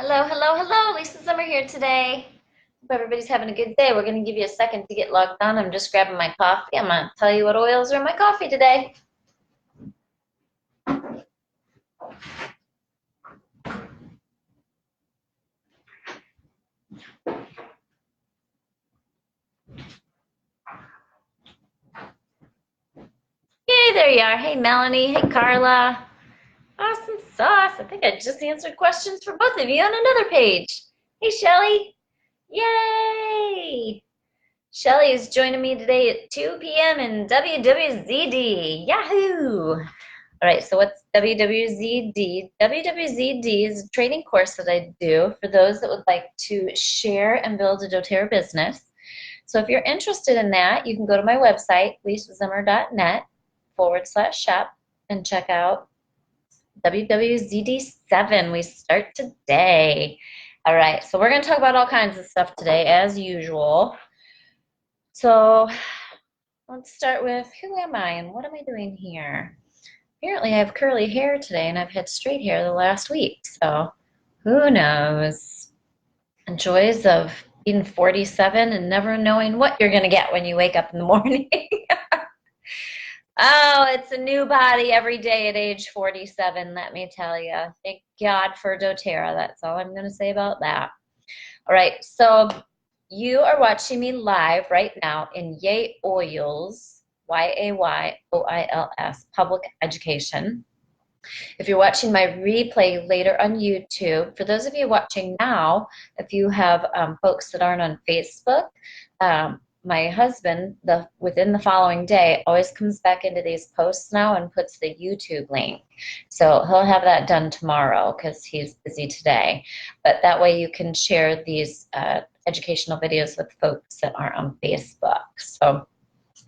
Hello, hello, hello. Lisa Zimmer here today. Hope everybody's having a good day. We're going to give you a second to get logged on. I'm just grabbing my coffee. I'm going to tell you what oils are in my coffee today. Hey, there you are. Hey, Melanie. Hey, Carla. Awesome sauce. I think I just answered questions for both of you on another page. Hey, Shelly. Yay! Shelly is joining me today at 2 p.m. in WWZD. Yahoo! All right, so what's WWZD? WWZD is a training course that I do for those that would like to share and build a doTERRA business. So if you're interested in that, you can go to my website, lisazimmer.net/shop, and check out WWZD7. We start today. All right, so we're going to talk about all kinds of stuff today, as usual. So let's start with who am I and what am I doing here? Apparently I have curly hair today and I've had straight hair the last week, so who knows? The joys of being 47 and never knowing what you're going to get when you wake up in the morning. Oh, it's a new body every day at age 47, let me tell you. Thank God for doTERRA. That's all I'm going to say about that. All right, so you are watching me live right now in yayoils, YAYOILS, public education. If you're watching my replay later on YouTube, for those of you watching now, if you have folks that aren't on Facebook, my husband, within the following day, always comes back into these posts now and puts the YouTube link. So he'll have that done tomorrow because he's busy today. But that way you can share these educational videos with folks that aren't on Facebook. So,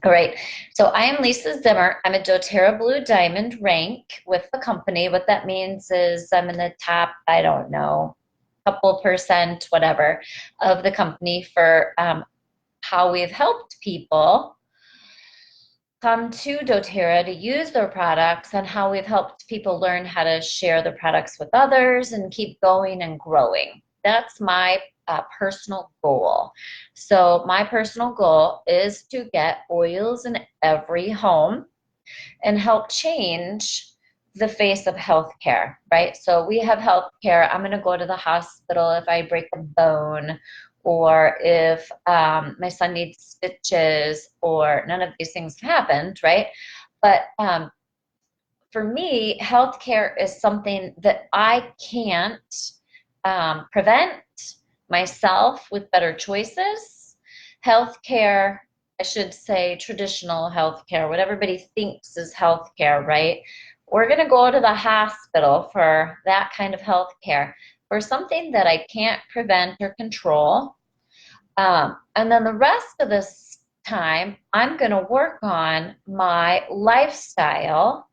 all right. So I am Lisa Zimmer. I'm a doTERRA Blue Diamond rank with the company. What that means is I'm in the top, I don't know, couple percent, whatever, of the company for how we've helped people come to doTERRA to use their products and how we've helped people learn how to share the products with others and keep going and growing. That's my personal goal. So my personal goal is to get oils in every home and help change the face of healthcare, right? So we have healthcare. I'm going to go to the hospital if I break a bone, or if my son needs stitches, or none of these things have happened, right? But for me, healthcare is something that I can't prevent myself with better choices. Healthcare, I should say traditional healthcare, what everybody thinks is healthcare, right? We're going to go to the hospital for that kind of healthcare for something that I can't prevent or control. And then the rest of this time, I'm going to work on my lifestyle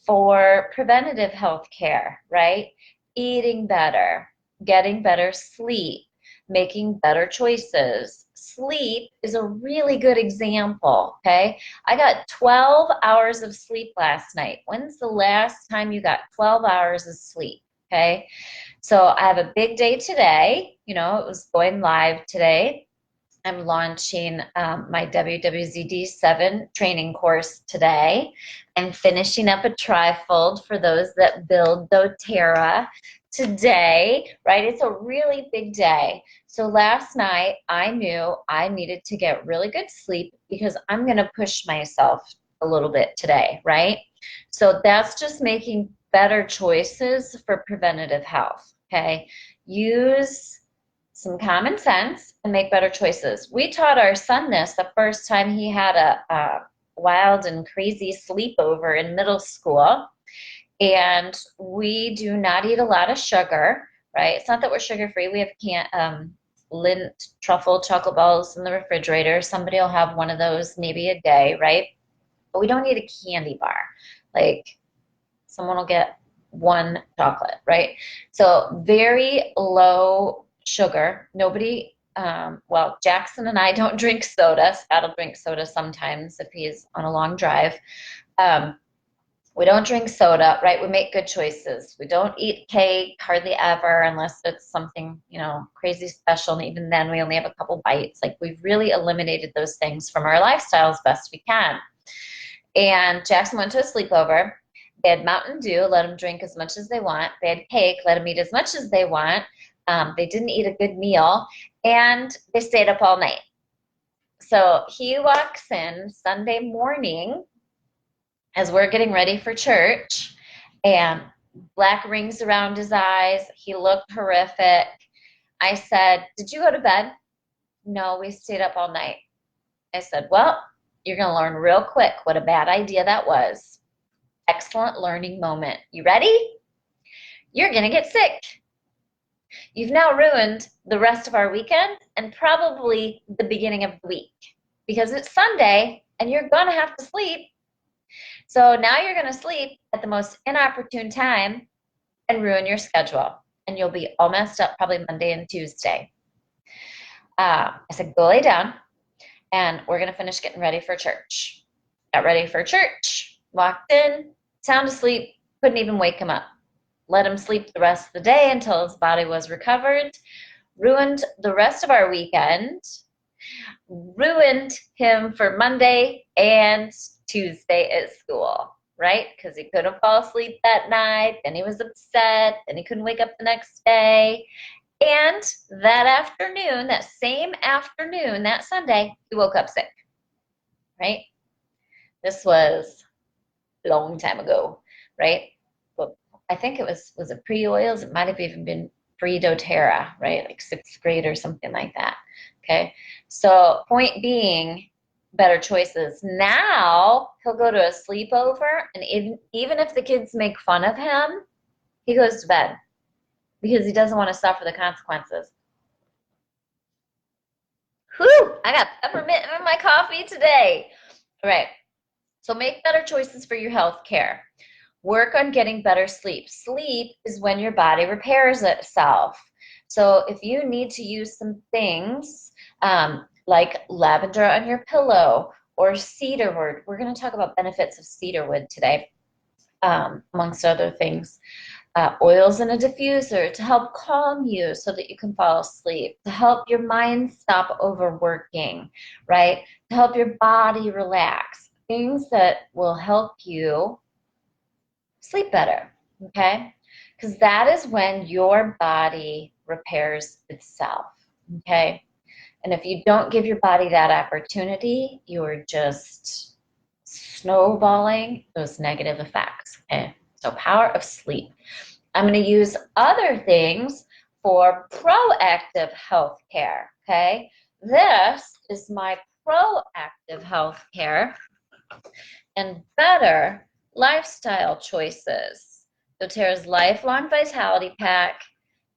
for preventative health care, right? Eating better, getting better sleep, making better choices. Sleep is a really good example, okay? I got 12 hours of sleep last night. When's the last time you got 12 hours of sleep, okay? So I have a big day today. You know, it was going live today. I'm launching my WWZD7 training course today. I'm finishing up a trifold for those that build doTERRA today, right? It's a really big day. So last night I knew I needed to get really good sleep because I'm going to push myself a little bit today, right? So that's just making better choices for preventative health, okay? Use some common sense and make better choices. We taught our son this the first time he had a wild and crazy sleepover in middle school. And we do not eat a lot of sugar, right? It's not that we're sugar free. We have Lindt truffle chocolate balls in the refrigerator. Somebody will have one of those maybe a day, right? But we don't eat a candy bar. Like someone will get one chocolate, right? So very low sugar. Nobody, well, Jackson and I don't drink soda. Scott will drink soda sometimes if he's on a long drive. We don't drink soda, right? We make good choices. We don't eat cake hardly ever unless it's something, you know, crazy special. And even then, we only have a couple bites. Like, we've really eliminated those things from our lifestyle as best we can. And Jackson went to a sleepover. They had Mountain Dew, let them drink as much as they want. They had cake, let them eat as much as they want. They didn't eat a good meal, and they stayed up all night. So he walks in Sunday morning as we're getting ready for church, and black rings around his eyes. He looked horrific. I said, "Did you go to bed?" "No, we stayed up all night." I said, "Well, you're going to learn real quick what a bad idea that was." Excellent learning moment. You ready? You're going to get sick. You've now ruined the rest of our weekend and probably the beginning of the week, because it's Sunday and you're going to have to sleep. So now you're going to sleep at the most inopportune time and ruin your schedule. And you'll be all messed up probably Monday and Tuesday. I said, "Go lay down, and we're going to finish getting ready for church." Got ready for church, walked in, sound asleep, couldn't even wake him up. Let him sleep the rest of the day until his body was recovered. Ruined the rest of our weekend. Ruined him for Monday and Tuesday at school, right? Because he couldn't fall asleep that night, then he was upset, then he couldn't wake up the next day. And that afternoon, that same afternoon, that Sunday, he woke up sick, right? This was a long time ago, right? Well, I think it was it pre-oils? It might have even been pre-doTERRA, right? Like 6th grade or something like that, okay? So point being, better choices. Now he'll go to a sleepover, and even if the kids make fun of him, he goes to bed because he doesn't want to suffer the consequences. Whew, I got peppermint in my coffee today. All right, so make better choices for your health care. Work on getting better sleep. Sleep is when your body repairs itself. So if you need to use some things like lavender on your pillow or cedarwood, we're going to talk about benefits of cedarwood today, amongst other things. Oils in a diffuser to help calm you so that you can fall asleep, to help your mind stop overworking, right? To help your body relax. Things that will help you sleep better, okay? Because that is when your body repairs itself, okay? And if you don't give your body that opportunity, you're just snowballing those negative effects, okay? So power of sleep. I'm going to use other things for proactive health care, okay? This is my proactive health care and better lifestyle choices. doTERRA's Lifelong Vitality Pack,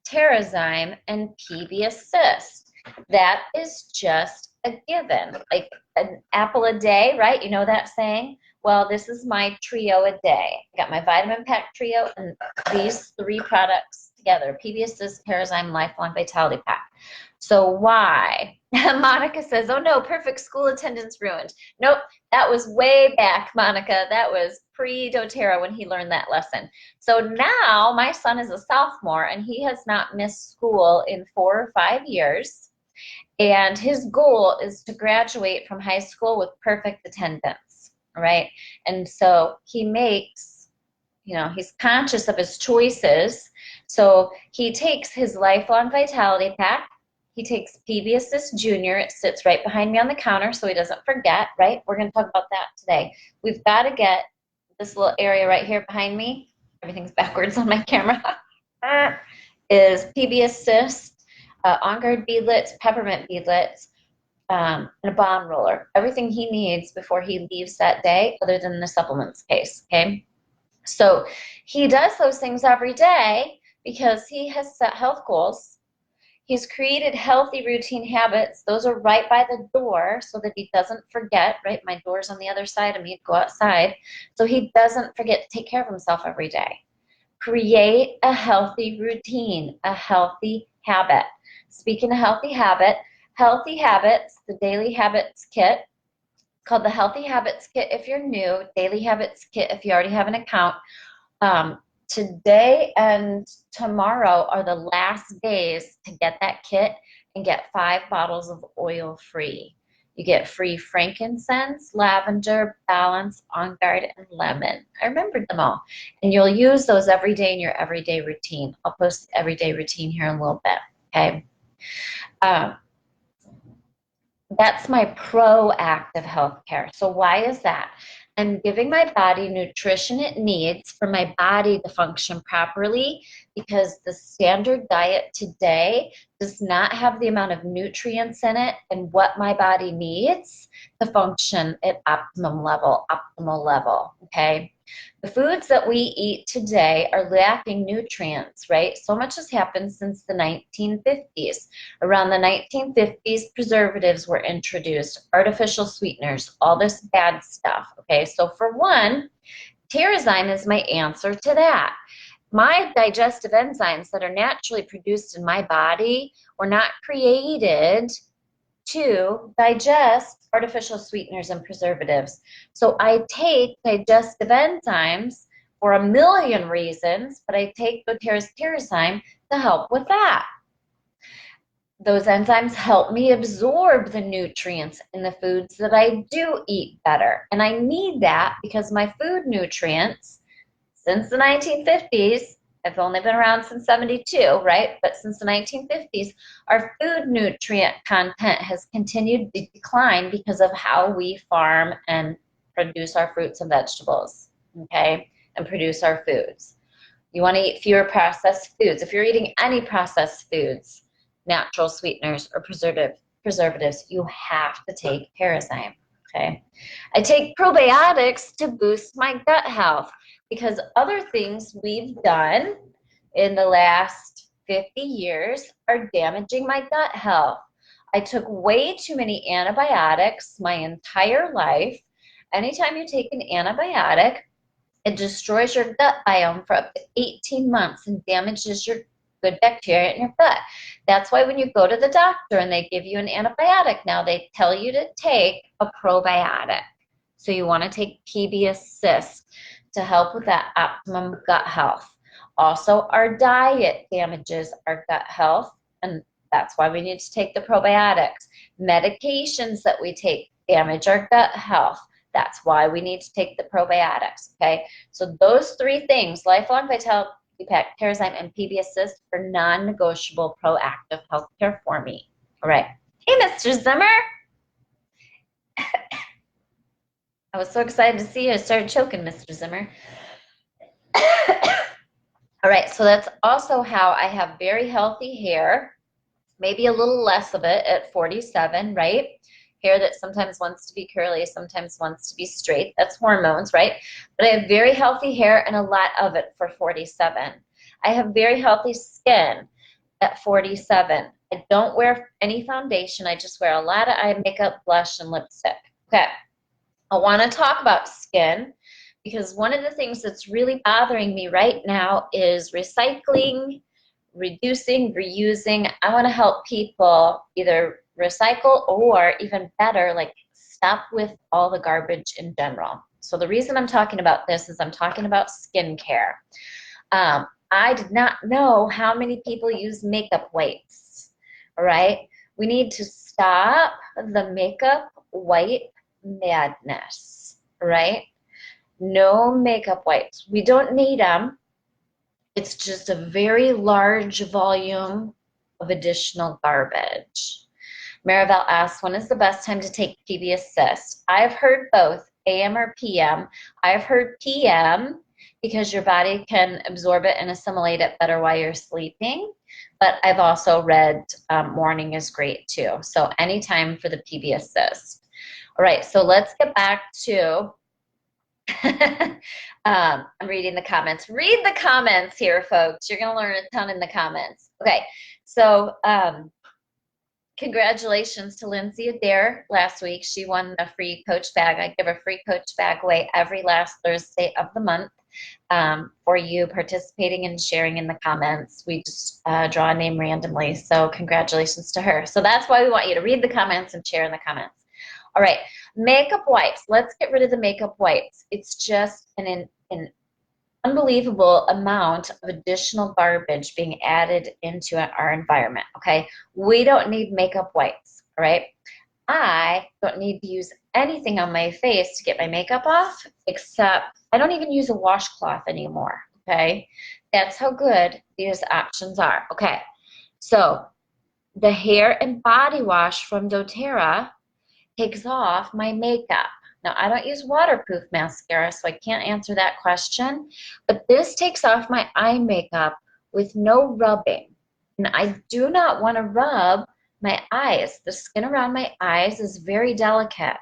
TerraZyme, and PB Assist. That is just a given. Like an apple a day, right? You know that saying? Well, this is my trio a day. I got my vitamin pack trio and these 3 products together, PB Assist, TerraZyme, Lifelong Vitality Pack. So why? Monica says, "Oh no, perfect school attendance ruined." Nope, that was way back, Monica. That was pre-doTERRA when he learned that lesson. So now my son is a sophomore and he has not missed school in 4 or 5 years. And his goal is to graduate from high school with perfect attendance, right? And so he makes, you know, he's conscious of his choices. So he takes his Lifelong Vitality Pack. He takes PB Assist Junior. It sits right behind me on the counter so he doesn't forget, right? We're going to talk about that today. We've got to get this little area right here behind me. Everything's backwards on my camera. Is PB Assist, On Guard beadlets, peppermint beadlets, and a balm roller. Everything he needs before he leaves that day, other than the supplements case, okay? So he does those things every day because he has set health goals. He's created healthy routine habits. Those are right by the door so that he doesn't forget, right? My door's on the other side of me to go outside. So he doesn't forget to take care of himself every day. Create a healthy routine, a healthy habit. Speaking of healthy habits, the Daily Habits Kit called the Healthy Habits Kit if you're new, Daily Habits Kit if you already have an account. Today and tomorrow are the last days to get that kit and get 5 bottles of oil free. You get free frankincense, lavender, balance, on guard, and lemon. I remembered them all. And you'll use those every day in your everyday routine. I'll post the everyday routine here in a little bit, okay? That's my proactive healthcare. So why is that? I'm giving my body nutrition it needs for my body to function properly, because the standard diet today does not have the amount of nutrients in it and what my body needs to function at optimal level, okay? The foods that we eat today are lacking nutrients, right? So much has happened since the 1950s. Around the 1950s, preservatives were introduced, artificial sweeteners, all this bad stuff, okay? So for one, Terrazyme is my answer to that. My digestive enzymes that are naturally produced in my body were not created to digest artificial sweeteners and preservatives. So I take digestive enzymes for a million reasons, but I take doTERRA's Terrazyme to help with that. Those enzymes help me absorb the nutrients in the foods that I do eat better. And I need that because my food nutrients, since the 1950s, I've only been around since 72, right? But since the 1950s, our food nutrient content has continued to decline because of how we farm and produce our fruits and vegetables, okay? And produce our foods. You want to eat fewer processed foods. If you're eating any processed foods, natural sweeteners or preservatives, you have to take Terrazyme, okay? I take probiotics to boost my gut health, because other things we've done in the last 50 years are damaging my gut health. I took way too many antibiotics my entire life. Anytime you take an antibiotic, it destroys your gut biome for up to 18 months and damages your good bacteria in your gut. That's why when you go to the doctor and they give you an antibiotic now, they tell you to take a probiotic. So you want to take PB Assist to help with that optimum gut health. Also, our diet damages our gut health, and that's why we need to take the probiotics. Medications that we take damage our gut health. That's why we need to take the probiotics, okay? So those 3 things, Lifelong Vitality Pack, Terrazyme, and PB Assist, are non-negotiable proactive healthcare for me. All right. Hey, Mr. Zimmer. I was so excited to see you. I started choking, Mr. Zimmer. All right, so that's also how I have very healthy hair, maybe a little less of it at 47, right? Hair that sometimes wants to be curly, sometimes wants to be straight. That's hormones, right? But I have very healthy hair and a lot of it for 47. I have very healthy skin at 47. I don't wear any foundation. I just wear a lot of eye makeup, blush, and lipstick. Okay. I want to talk about skin, because one of the things that's really bothering me right now is recycling, reducing, reusing. I want to help people either recycle or, even better, like stop with all the garbage in general. So the reason I'm talking about this is I'm talking about skincare. I did not know how many people use makeup wipes, all right? We need to stop the makeup wipe madness, right? No makeup wipes. We don't need them. It's just a very large volume of additional garbage. Maribel asks, when is the best time to take PB Assist? I've heard both, AM or PM. I've heard PM because your body can absorb it and assimilate it better while you're sleeping. But I've also read morning is great too. So anytime for the PB Assist. All right, so let's get back to, I'm reading the comments. Read the comments here, folks. You're going to learn a ton in the comments. Okay, so congratulations to Lindsay Adair last week. She won a free coach bag. I give a free coach bag away every last Thursday of the month for you participating and sharing in the comments. We just draw a name randomly, so congratulations to her. So that's why we want you to read the comments and share in the comments. All right, makeup wipes. Let's get rid of the makeup wipes. It's just an unbelievable amount of additional garbage being added into our environment, okay? We don't need makeup wipes, all right? I don't need to use anything on my face to get my makeup off, except I don't even use a washcloth anymore, okay? That's how good these options are, okay? So the hair and body wash from doTERRA takes off my makeup. Now, I don't use waterproof mascara, so I can't answer that question, but this takes off my eye makeup with no rubbing. And I do not want to rub my eyes. The skin around my eyes is very delicate.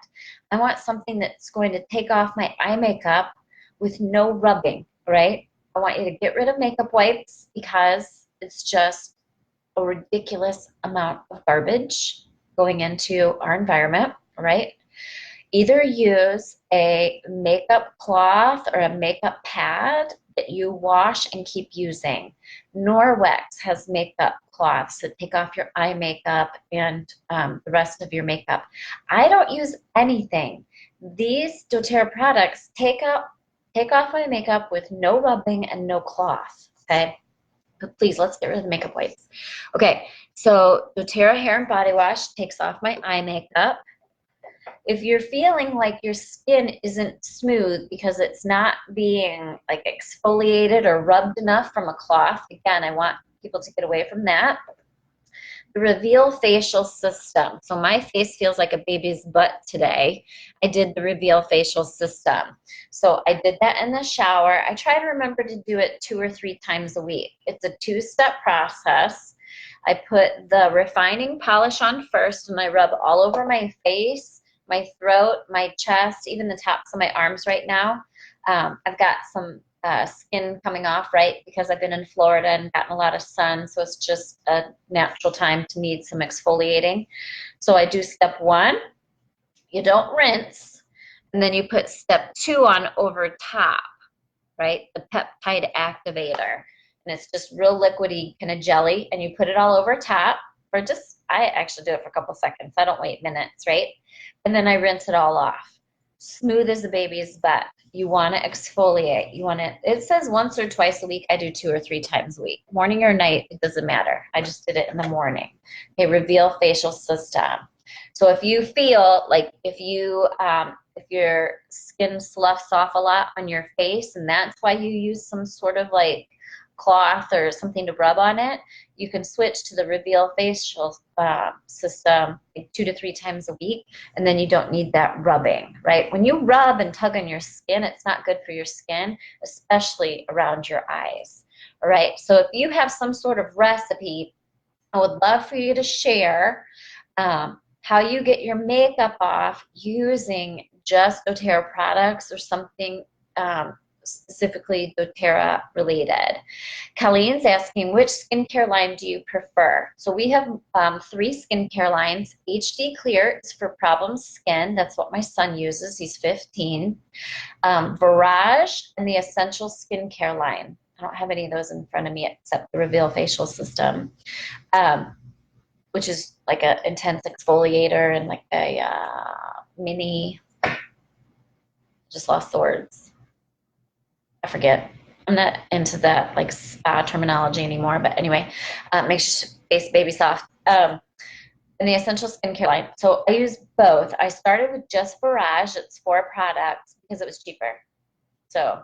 I want something that's going to take off my eye makeup with no rubbing, right? I want you to get rid of makeup wipes because it's just a ridiculous amount of garbage going into our environment, right? Either use a makeup cloth or a makeup pad that you wash and keep using. Norwex has makeup cloths that take off your eye makeup and the rest of your makeup. I don't use anything. These doTERRA products take off my makeup with no rubbing and no cloth, okay? But please, let's get rid of the makeup wipes. Okay, so doTERRA hair and body wash takes off my eye makeup. If you're feeling like your skin isn't smooth because it's not being like exfoliated or rubbed enough from a cloth, again, I want people to get away from that. The Reveal Facial System. So my face feels like a baby's butt today. I did the Reveal Facial System. So I did that in the shower. I try to remember to do it 2 or 3 times a week. It's a 2-step process. I put the refining polish on first and I rub all over my face, my throat, my chest, even the tops of my arms right now. I've got some skin coming off, right, because I've been in Florida and gotten a lot of sun, so it's just a natural time to need some exfoliating. So I do step 1, you don't rinse, and then you put step 2 on over top, right, the peptide activator. And it's just real liquidy kind of jelly, and you put it all over top for just, I actually do it for a couple seconds. I don't wait minutes, right? And then I rinse it all off. Smooth as a baby's butt. You want to exfoliate. You want to, it says once or twice a week. I do 2 or 3 times a week. Morning or night, it doesn't matter. I just did it in the morning. Okay, Reveal Facial System. So if you feel like if your skin sloughs off a lot on your face and that's why you use some sort of like cloth or something to rub on it, you can switch to the Reveal Facial System like 2 to 3 times a week, and then you don't need that rubbing, right? When you rub and tug on your skin, it's not good for your skin, especially around your eyes, all right? So if you have some sort of recipe, I would love for you to share how you get your makeup off using just doTERRA products or something specifically doTERRA related. Colleen's asking, which skincare line do you prefer? So we have 3 skincare lines. HD Clear is for problem skin. That's what my son uses. He's 15. Virage and the Essential Skincare line. I don't have any of those in front of me except the Reveal Facial System, which is like an intense exfoliator and like a mini, just lost the words. I forget. I'm not into that like spa terminology anymore, but anyway, makes your face baby soft. And the Essential Skincare line. So I use both. I started with just Virage. It's 4 products because it was cheaper. So,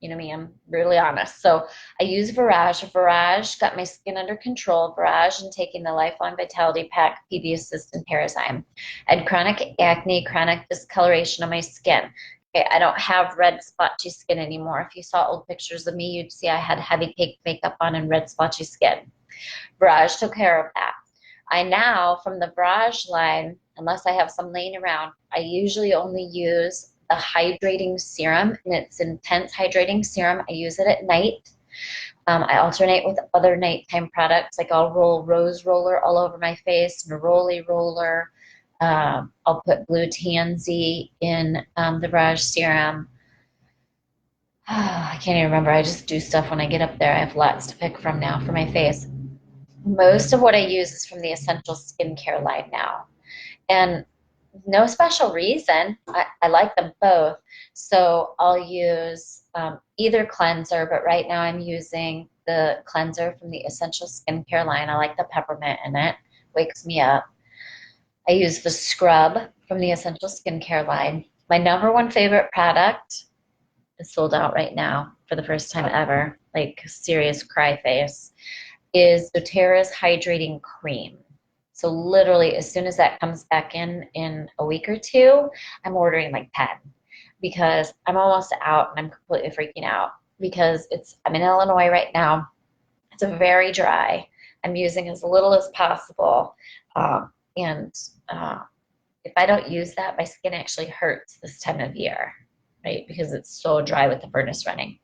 you know me, I'm really honest. So I use Virage. Virage got my skin under control. Virage and taking the Lifelong Vitality Pack, PB Assist, and Parazyme. I had chronic acne, chronic discoloration on my skin. I don't have red splotchy skin anymore. If you saw old pictures of me, you'd see I had heavy caked makeup on and red splotchy skin. Virage took care of that. I now, from the Virage line, unless I have some laying around, I usually only use the hydrating serum, and it's intense hydrating serum. I use it at night. I alternate with other nighttime products, like I'll roll Rose Roller all over my face, Neroli Roller. I'll put Blue Tansy in the Virage serum. I can't even remember. I just do stuff when I get up there. I have lots to pick from now for my face. Most of what I use is from the Essential Skincare line now. And no special reason. I like them both. So I'll use either cleanser, but right now I'm using the cleanser from the Essential Skincare line. I like the peppermint in it, wakes me up. I use the scrub from the Essential Skincare line. My number one favorite product is sold out right now for the first time ever, like serious cry face, is doTERRA's Hydrating Cream. So literally, as soon as that comes back in a week or two, I'm ordering like 10 because I'm almost out and I'm completely freaking out because I'm in Illinois right now. It's very dry. I'm using as little as possible. And if I don't use that, my skin actually hurts this time of year, right? Because it's so dry with the furnace running,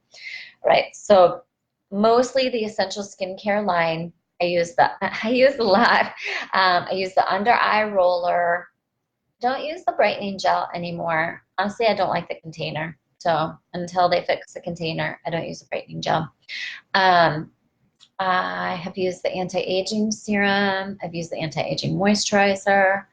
right? So mostly the Essential Skincare line. I use a lot. I use the under eye roller. Don't use the brightening gel anymore. Honestly, I don't like the container. So until they fix the container, I don't use the brightening gel. I have used the anti-aging serum. I've used the anti-aging moisturizer.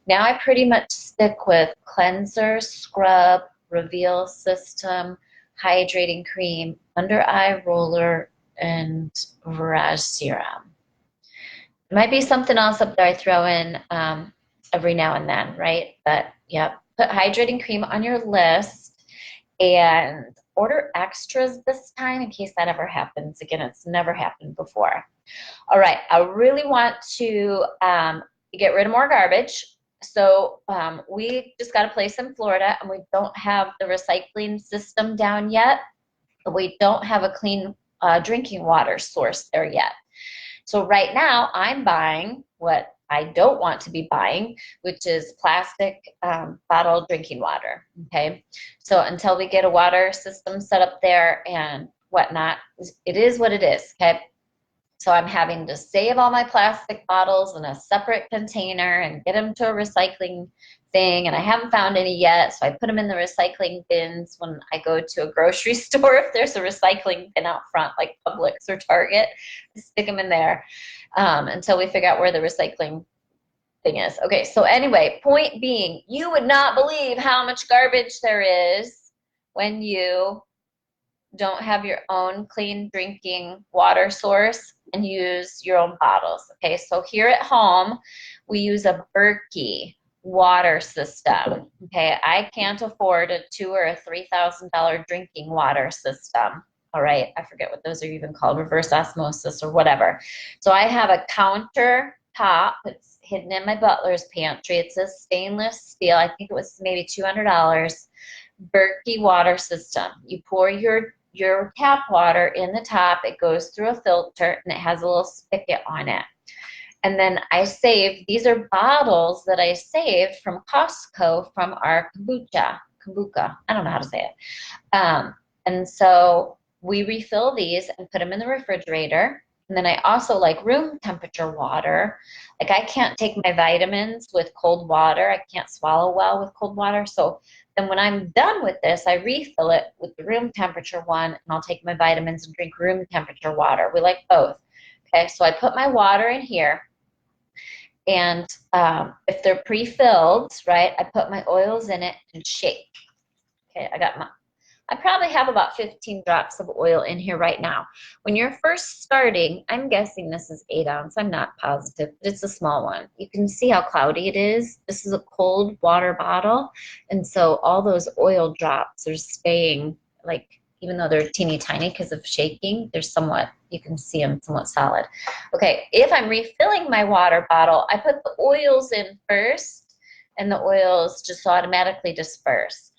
Now I pretty much stick with cleanser, scrub, reveal system, hydrating cream, under eye roller, and Virage serum. Might be something else up there I throw in every now and then, right? But yeah, put hydrating cream on your list and order extras this time in case that ever happens. Again, it's never happened before. All right, I really want to get rid of more garbage. So we just got a place in Florida and we don't have the recycling system down yet. We don't have a clean drinking water source there yet. So right now I'm buying what I don't want to be buying, which is plastic bottled drinking water, okay? So until we get a water system set up there and whatnot, it is what it is, okay? So I'm having to save all my plastic bottles in a separate container and get them to a recycling thing, and I haven't found any yet, so I put them in the recycling bins when I go to a grocery store. If there's a recycling bin out front, like Publix or Target, I stick them in there until we figure out where the recycling thing is. Okay, so anyway, point being, you would not believe how much garbage there is when you don't have your own clean drinking water source and use your own bottles. Okay, so here at home, we use a Berkey water system. Okay, I can't afford a $2,000 or $3,000 drinking water system. All right, I forget what those are even called, reverse osmosis or whatever. So I have a counter top. It's hidden in my butler's pantry. It's a stainless steel. I think it was maybe $200. Berkey water system. You pour your tap water in the top. It goes through a filter and it has a little spigot on it. And then I save, these are bottles that I saved from Costco from our kombucha. I don't know how to say it. And so we refill these and put them in the refrigerator. And then I also like room temperature water. Like I can't take my vitamins with cold water. I can't swallow well with cold water. So then when I'm done with this, I refill it with the room temperature one, and I'll take my vitamins and drink room temperature water. We like both. Okay, so I put my water in here. And if they're pre-filled, right, I put my oils in it and shake. Okay, I probably have about 15 drops of oil in here right now. When you're first starting, I'm guessing this is 8 ounce. I'm not positive, but it's a small one. You can see how cloudy it is. This is a cold water bottle. And so all those oil drops are staying, like, even though they're teeny tiny because of shaking, they're somewhat, you can see them somewhat solid. Okay, if I'm refilling my water bottle, I put the oils in first and the oils just automatically disperse.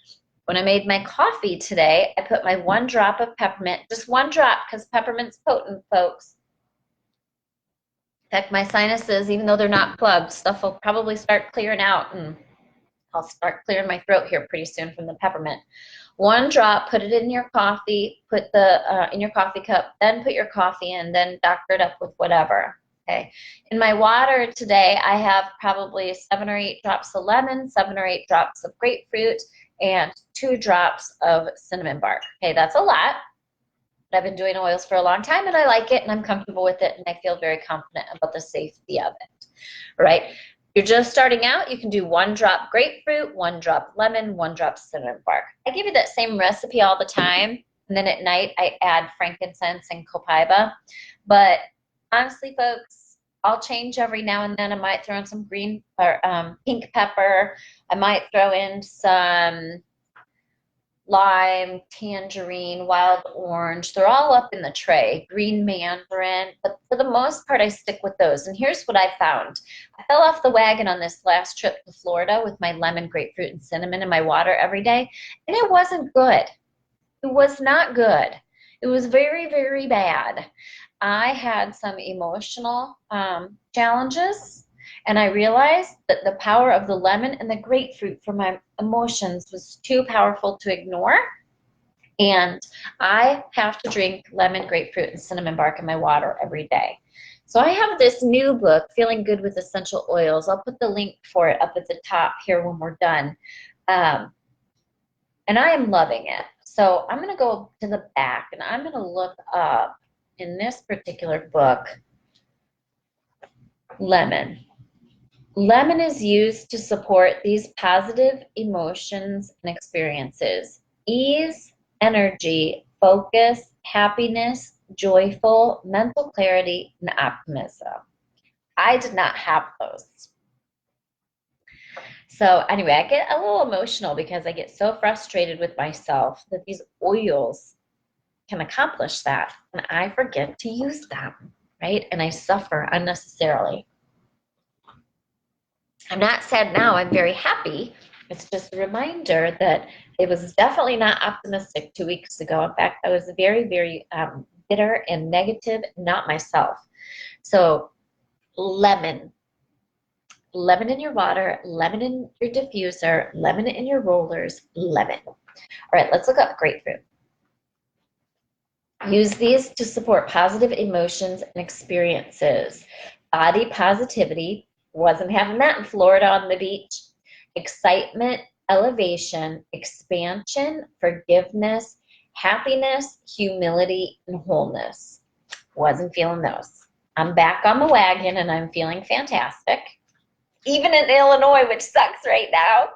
When I made my coffee today, I put my 1 drop of peppermint, just 1 drop because peppermint's potent, folks. In fact, my sinuses, even though they're not plugged, stuff will probably start clearing out and I'll start clearing my throat here pretty soon from the peppermint. 1 drop, put it in your coffee, put the in your coffee cup, then put your coffee in, then doctor it up with whatever. Okay. In my water today, I have probably 7 or 8 drops of lemon, 7 or 8 drops of grapefruit, and 2 drops of cinnamon bark. Okay, that's a lot. But I've been doing oils for a long time and I like it and I'm comfortable with it and I feel very confident about the safety of it. All right. You're just starting out, you can do 1 drop grapefruit, 1 drop lemon, 1 drop cinnamon bark. I give you that same recipe all the time, and then at night I add frankincense and copaiba. But honestly, folks, I'll change every now and then. I might throw in some green or pink pepper. I might throw in some lime, tangerine, wild orange. They're all up in the tray. Green mandarin. But for the most part, I stick with those. And here's what I found. I fell off the wagon on this last trip to Florida with my lemon, grapefruit, and cinnamon in my water every day. And it wasn't good. It was not good. It was very, very bad. I had some emotional challenges, and I realized that the power of the lemon and the grapefruit for my emotions was too powerful to ignore. And I have to drink lemon, grapefruit, and cinnamon bark in my water every day. So I have this new book, Feeling Good with Essential Oils. I'll put the link for it up at the top here when we're done. And I am loving it. So I'm going to go to the back, and I'm going to look up in this particular book, lemon. Lemon is used to support these positive emotions and experiences: ease, energy, focus, happiness, joyful, mental clarity, and optimism. I did not have those. So anyway, I get a little emotional because I get so frustrated with myself that these oils can accomplish that, and I forget to use them, right? And I suffer unnecessarily. I'm not sad now, I'm very happy. It's just a reminder that it was definitely not optimistic 2 weeks ago. In fact, I was very, very bitter and negative, not myself. So lemon. Lemon in your water, lemon in your diffuser, lemon in your rollers, lemon. All right, let's look up grapefruit. Use these to support positive emotions and experiences. Body positivity, wasn't having that in Florida on the beach. Excitement, elevation, expansion, forgiveness, happiness, humility, and wholeness. Wasn't feeling those. I'm back on the wagon and I'm feeling fantastic. Even in Illinois, which sucks right now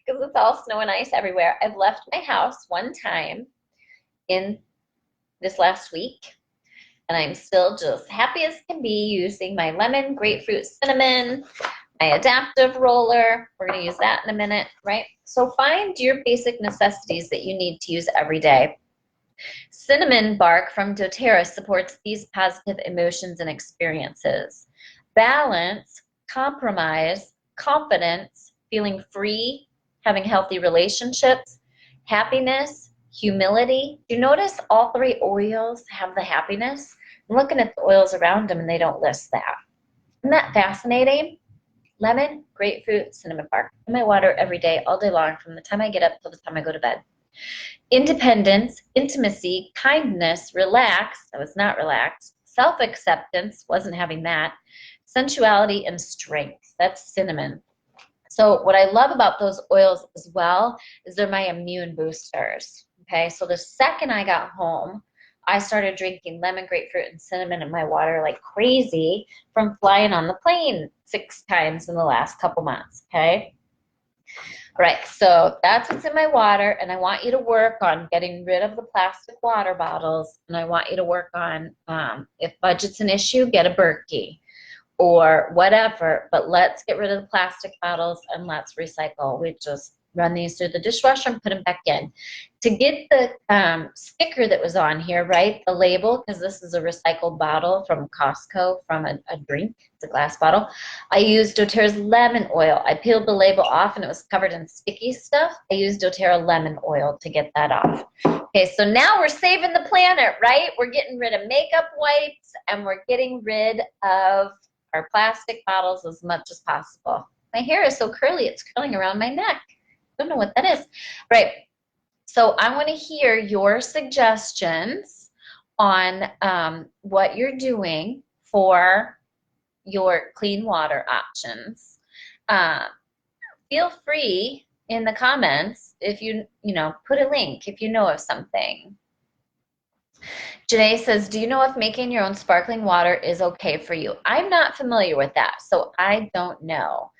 because it's all snow and ice everywhere. I've left my house one time in this last week, and I'm still just happy as can be using my lemon, grapefruit, cinnamon, my adaptive roller. We're going to use that in a minute, right? So find your basic necessities that you need to use every day. Cinnamon bark from doTERRA supports these positive emotions and experiences. Balance, compromise, confidence, feeling free, having healthy relationships, happiness, humility. Do you notice all 3 oils have the happiness? I'm looking at the oils around them and they don't list that. Isn't that fascinating? Lemon, grapefruit, cinnamon bark in my water every day, all day long, from the time I get up till the time I go to bed. Independence, intimacy, kindness, relaxed, I was not relaxed, self-acceptance, wasn't having that, sensuality, and strength. That's cinnamon. So what I love about those oils as well is they're my immune boosters. Okay, so the second I got home, I started drinking lemon, grapefruit, and cinnamon in my water like crazy from flying on the plane 6 times in the last couple months, okay? All right, so that's what's in my water, and I want you to work on getting rid of the plastic water bottles, and I want you to work on, if budget's an issue, get a Berkey or whatever, but let's get rid of the plastic bottles and let's recycle. We just run these through the dishwasher and put them back in. To get the sticker that was on here, right, the label, because this is a recycled bottle from Costco from a drink, it's a glass bottle, I used doTERRA's lemon oil. I peeled the label off and it was covered in sticky stuff. I used doTERRA lemon oil to get that off. Okay, so now we're saving the planet, right? We're getting rid of makeup wipes and we're getting rid of our plastic bottles as much as possible. My hair is so curly, it's curling around my neck. Don't know what that is. Right. So I want to hear your suggestions on what you're doing for your clean water options. Feel free in the comments if you put a link if you know of something. Janae says, do you know if making your own sparkling water is okay for you? I'm not familiar with that, so I don't know.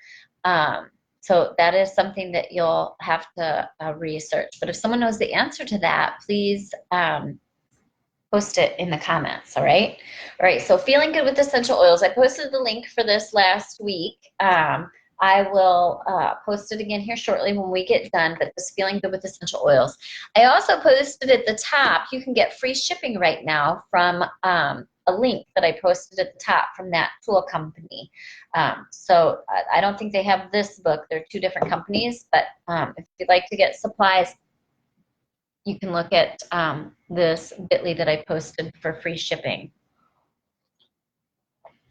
Um, so that is something that you'll have to research. But if someone knows the answer to that, please post it in the comments, all right? All right, so feeling good with essential oils. I posted the link for this last week. I will post it again here shortly when we get done, but this feeling good with essential oils. I also posted at the top, you can get free shipping right now from a link that I posted at the top from that tool company. So I don't think they have this book. They're two different companies, but if you'd like to get supplies, you can look at this bit.ly that I posted for free shipping.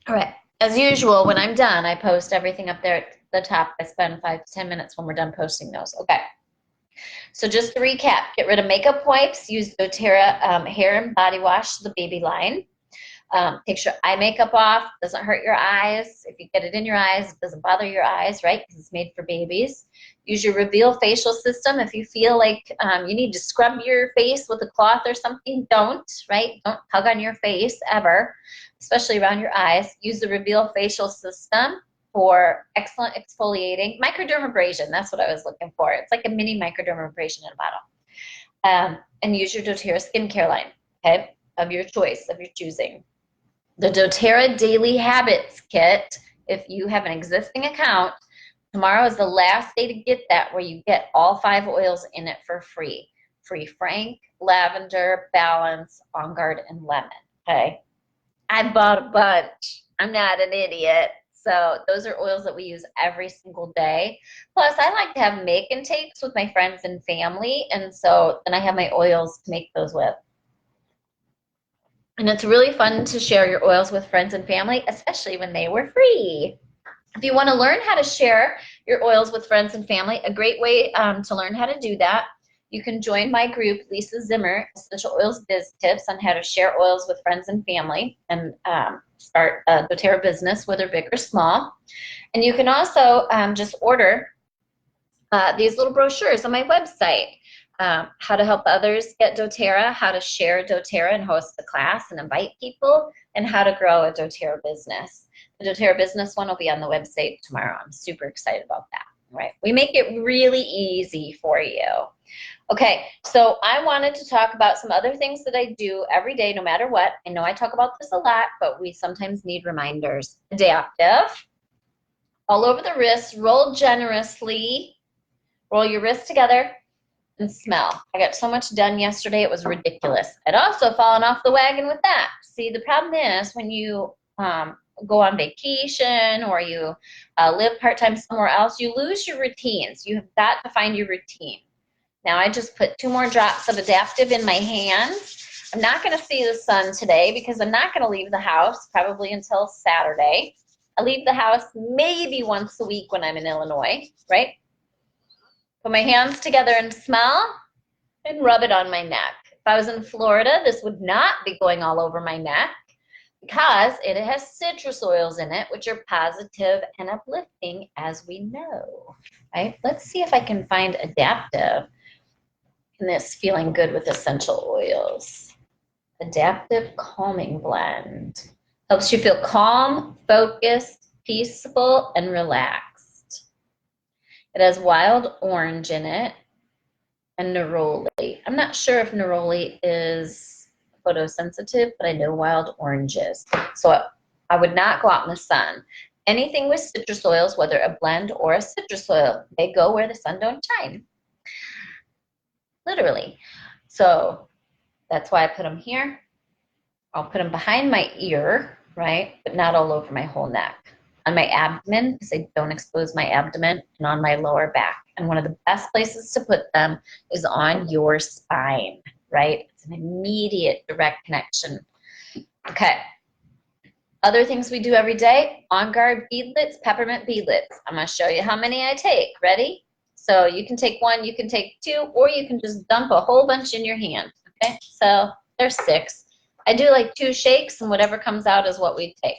All right. As usual, when I'm done, I post everything up there at the top. I spend 5 to 10 minutes when we're done posting those. Okay. So just to recap, get rid of makeup wipes. Use doTERRA hair and body wash, the baby line. Takes your eye makeup off, doesn't hurt your eyes. If you get it in your eyes, it doesn't bother your eyes, right? Because it's made for babies. Use your Reveal facial system. If you feel like you need to scrub your face with a cloth or something, don't, right? Don't hug on your face ever, especially around your eyes. Use the Reveal facial system for excellent exfoliating. Microdermabrasion, that's what I was looking for. It's like a mini microdermabrasion in a bottle. And use your doTERRA skincare line, okay, of your choice, of your choosing. The doTERRA Daily Habits Kit, if you have an existing account, tomorrow is the last day to get that, where you get all 5 oils in it for free. Free Frank, Lavender, Balance, On Guard, and Lemon, okay? I bought a bunch. I'm not an idiot. So those are oils that we use every single day. Plus, I like to have make and takes with my friends and family, and so then I have my oils to make those with. And it's really fun to share your oils with friends and family, especially when they were free. If you want to learn how to share your oils with friends and family, a great way to learn how to do that, you can join my group, Lisa Zimmer, Essential Oils Biz Tips, on how to share oils with friends and family and start a doTERRA business, whether big or small. And you can also just order these little brochures on my website. How to help others get doTERRA, how to share doTERRA and host a class and invite people, and how to grow a doTERRA business. The doTERRA business one will be on the website tomorrow. I'm super excited about that. Right? We make it really easy for you. Okay, so I wanted to talk about some other things that I do every day, no matter what. I know I talk about this a lot, but we sometimes need reminders. Adaptive. All over the wrist, roll generously. Roll your wrists together and smell. I got so much done yesterday, it was ridiculous. I'd also fallen off the wagon with that. See, the problem is when you go on vacation or you live part-time somewhere else, you lose your routines. You have got to find your routine. Now I just put 2 more drops of Adaptive in my hands. I'm not going to see the sun today because I'm not going to leave the house probably until Saturday. I leave the house maybe once a week when I'm in Illinois, right? Put my hands together and smell and rub it on my neck. If I was in Florida, this would not be going all over my neck because it has citrus oils in it, which are positive and uplifting, as we know, right? Let's see if I can find Adaptive in this feeling good with essential oils. Adaptive Calming Blend. Helps you feel calm, focused, peaceful, and relaxed. It has wild orange in it and neroli. I'm not sure if neroli is photosensitive, but I know wild orange is. So I would not go out in the sun. Anything with citrus oils, whether a blend or a citrus oil, they go where the sun don't shine. Literally. So that's why I put them here. I'll put them behind my ear, right? But not all over my whole neck. On my abdomen, because I don't expose my abdomen, and on my lower back. And one of the best places to put them is on your spine, right? It's an immediate direct connection. Okay. Other things we do every day, On Guard beadlets, peppermint beadlets. I'm going to show you how many I take. Ready? So you can take 1, you can take 2, or you can just dump a whole bunch in your hand. Okay, so there's 6. I do like 2 shakes, and whatever comes out is what we take.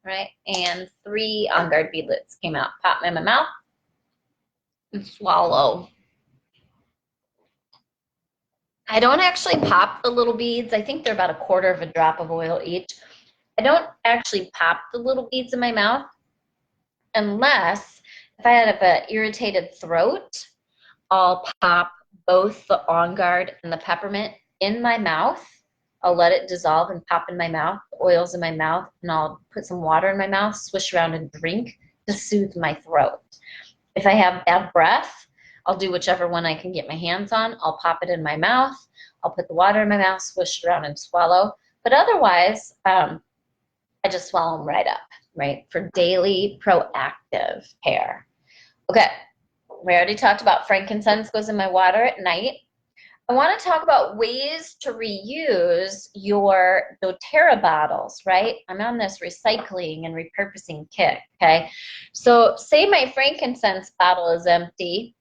Right, and 3 On Guard beadlets came out. Pop them in my mouth and swallow. I don't actually pop the little beads. I think they're about a quarter of a drop of oil each. I don't actually pop the little beads in my mouth unless if I have an irritated throat, I'll pop both the On Guard and the peppermint in my mouth. I'll let it dissolve and pop in my mouth, the oils in my mouth, and I'll put some water in my mouth, swish around and drink to soothe my throat. If I have bad breath, I'll do whichever one I can get my hands on. I'll pop it in my mouth. I'll put the water in my mouth, swish it around and swallow. But otherwise, I just swallow them right up, right? For daily proactive care. Okay, we already talked about frankincense goes in my water at night. I want to talk about ways to reuse your doTERRA bottles, right? I'm on this recycling and repurposing kick, okay? So say my frankincense bottle is empty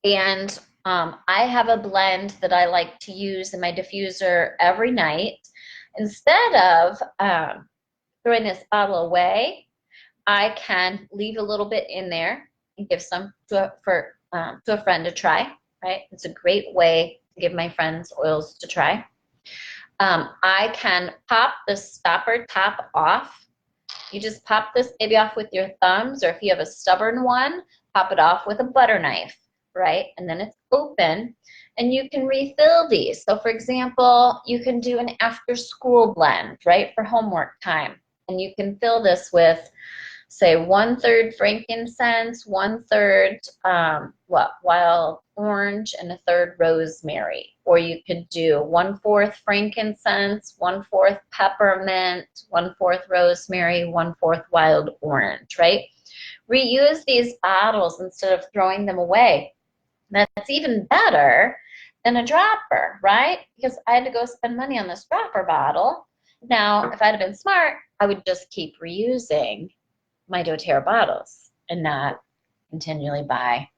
and I have a blend that I like to use in my diffuser every night. Instead of throwing this bottle away, I can leave a little bit in there and give some to a friend to try, right? It's a great way to give my friends oils to try. I can pop the stopper top off. You just pop this baby off with your thumbs, or if you have a stubborn one, pop it off with a butter knife, right? And then it's open and you can refill these. So for example, you can do an after school blend, right? For homework time. And you can fill this with, say, 1/3 frankincense, 1/3 wild orange, and 1/3 rosemary. Or you could do 1/4 frankincense, 1/4 peppermint, 1/4 rosemary, 1/4 wild orange, right? Reuse these bottles instead of throwing them away. That's even better than a dropper, right? Because I had to go spend money on this dropper bottle. Now, if I'd have been smart, I would just keep reusing my doTERRA bottles and not continually buy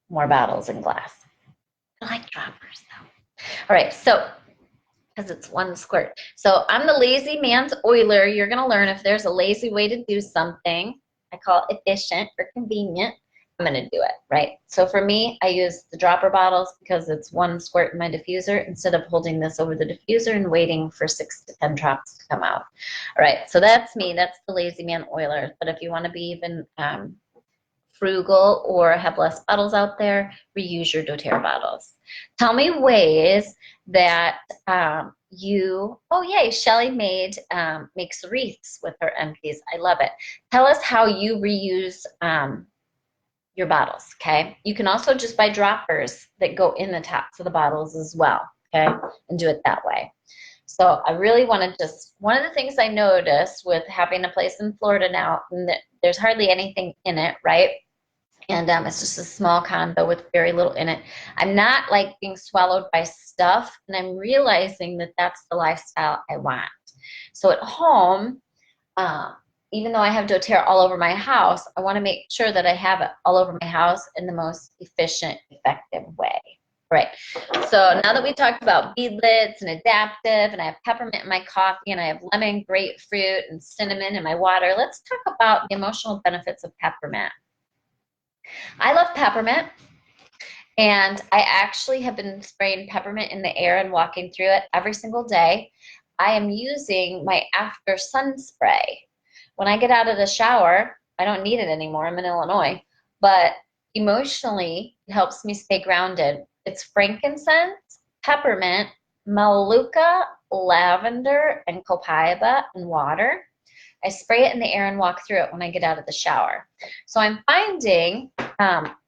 more bottles in glass. I like droppers though. All right, so because it's one squirt. So I'm the lazy man's oiler. You're going to learn if there's a lazy way to do something. I call it efficient or convenient. I'm going to do it, right? So for me, I use the dropper bottles because it's one squirt in my diffuser instead of holding this over the diffuser and waiting for 6 to 10 drops to come out. All right, so that's me. That's the lazy man oiler. But if you want to be even frugal or have less bottles out there, reuse your doTERRA bottles. Tell me ways that oh yay, Shelly makes wreaths with her empties. I love it. Tell us how you reuse your bottles, okay? You can also just buy droppers that go in the tops of the bottles as well, okay? And do it that way. So I really want to just, one of the things I noticed with having a place in Florida now, that there's hardly anything in it, right? And it's just a small condo with very little in it. I'm not like being swallowed by stuff, and I'm realizing that that's the lifestyle I want. So at home, even though I have doTERRA all over my house, I want to make sure that I have it all over my house in the most efficient, effective way. Right. So now that we talked about beadlets and adaptive, and I have peppermint in my coffee, and I have lemon, grapefruit, and cinnamon in my water, let's talk about the emotional benefits of peppermint. I love peppermint, and I actually have been spraying peppermint in the air and walking through it every single day. I am using my after sun spray. When I get out of the shower, I don't need it anymore. I'm in Illinois, but emotionally, it helps me stay grounded. It's frankincense, peppermint, manuka, lavender, and copaiba in water. I spray it in the air and walk through it when I get out of the shower. So I'm finding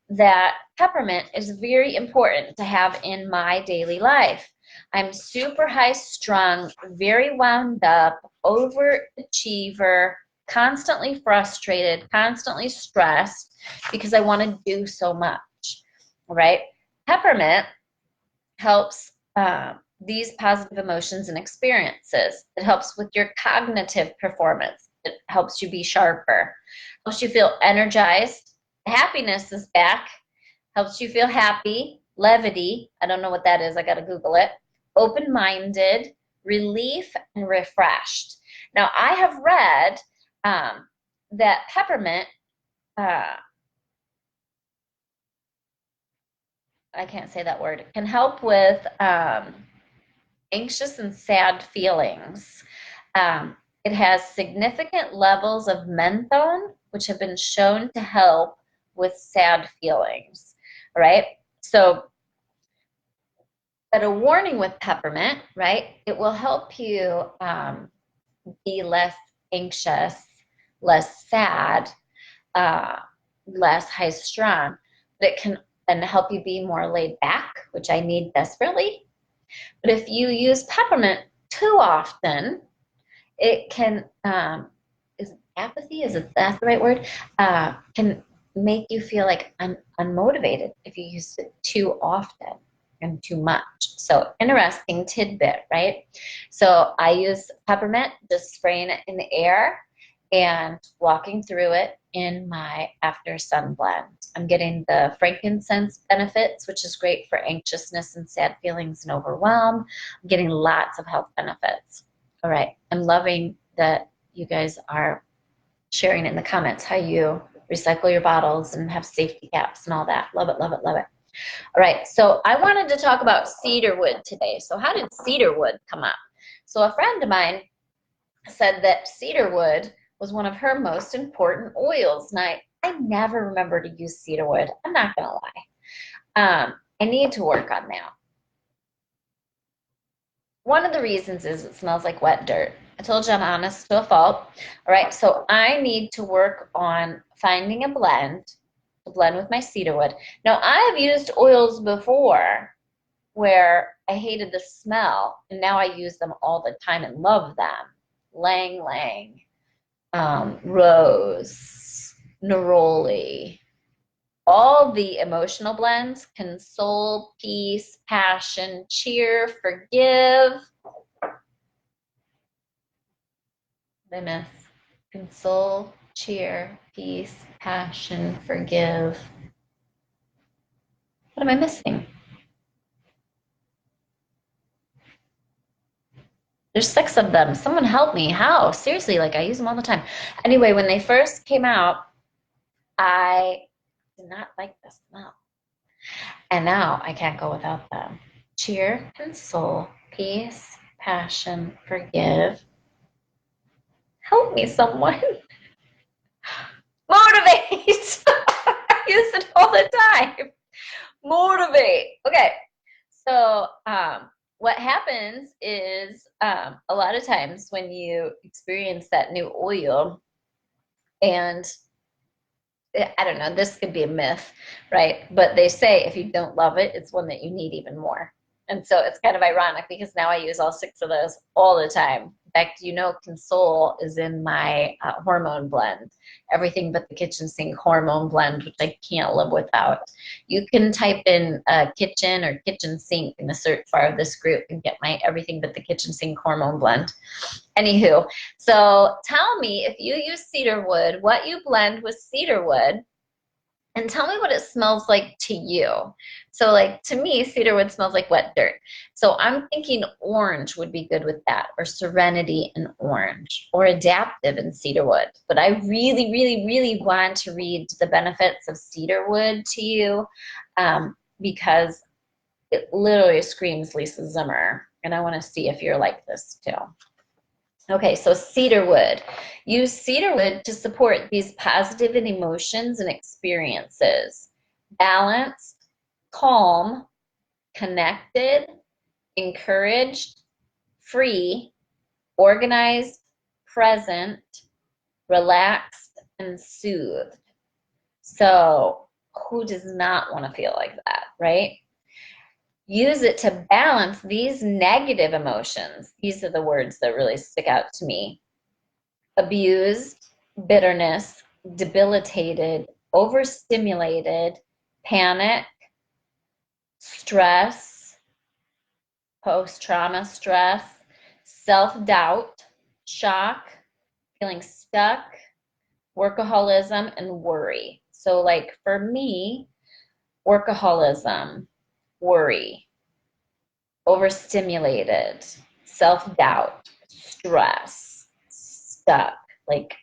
that peppermint is very important to have in my daily life. I'm super high strung, very wound up, overachiever, constantly frustrated, constantly stressed because I want to do so much, right? Peppermint helps these positive emotions and experiences. It helps with your cognitive performance. It helps you be sharper, helps you feel energized. Happiness is back, helps you feel happy, levity. I don't know what that is. I got to Google it. Open-minded, relief, and refreshed. Now, I have read that peppermint I can't say that word, can help with anxious and sad feelings. It has significant levels of menthone, which have been shown to help with sad feelings. All right. So, but a warning with peppermint, right? It will help you be less anxious, less sad, uh, less high strung. But it can and help you be more laid back, which I need desperately. But if you use peppermint too often, it can is apathy, is it that's the right word, can make you feel like unmotivated if you use it too often and too much. So interesting tidbit, right? So I use peppermint, just spraying it in the air and walking through it in my after sun blend. I'm getting the frankincense benefits, which is great for anxiousness and sad feelings and overwhelm. I'm getting lots of health benefits. All right. I'm loving that you guys are sharing in the comments how you recycle your bottles and have safety caps and all that. Love it, love it, love it. All right. So I wanted to talk about cedar wood today. So how did cedar wood come up? So a friend of mine said that cedar wood was one of her most important oils. And I never remember to use cedar wood. I'm not going to lie. I need to work on that. One of the reasons is it smells like wet dirt. I told you I'm honest to a fault. All right, so I need to work on finding a blend to blend with my cedar wood. Now, I have used oils before where I hated the smell, and now I use them all the time and love them. Lang Lang, Rose, Neroli, all the emotional blends, console, peace, passion, cheer, forgive. I miss console, cheer, peace, passion, forgive. What am I missing? There's 6 of them. Someone help me. How? Seriously, like I use them all the time. Anyway, when they first came out, I did not like the smell. And now I can't go without them. Cheer, console, peace, passion, forgive. Help me, someone. Motivate. I use it all the time. Motivate. Okay. So what happens is a lot of times when you experience that new oil, and I don't know, this could be a myth, right? But they say if you don't love it, it's one that you need even more. And so it's kind of ironic because now I use all 6 of those all the time. In fact, you know, Console is in my hormone blend, everything but the kitchen sink hormone blend, which I can't live without. You can type in kitchen or kitchen sink in the search bar of this group and get my everything but the kitchen sink hormone blend. Anywho, so tell me if you use cedar wood, what you blend with cedar wood, and tell me what it smells like to you. So like to me, cedar wood smells like wet dirt. So I'm thinking orange would be good with that, or serenity in orange, or adaptive in cedar wood. But I really, really, really want to read the benefits of cedar wood to you because it literally screams Lisa Zimmer. And I want to see if you're like this too. Okay, so cedar wood. Use cedar wood to support these positive emotions and experiences. Balanced, calm, connected, encouraged, free, organized, present, relaxed, and soothed. So who does not want to feel like that, right? Use it to balance these negative emotions. These are the words that really stick out to me. Abused, bitterness, debilitated, overstimulated, panic, stress, post-trauma stress, self-doubt, shock, feeling stuck, workaholism, and worry. So like for me, workaholism, worry, overstimulated, self-doubt, stress, stuck. Like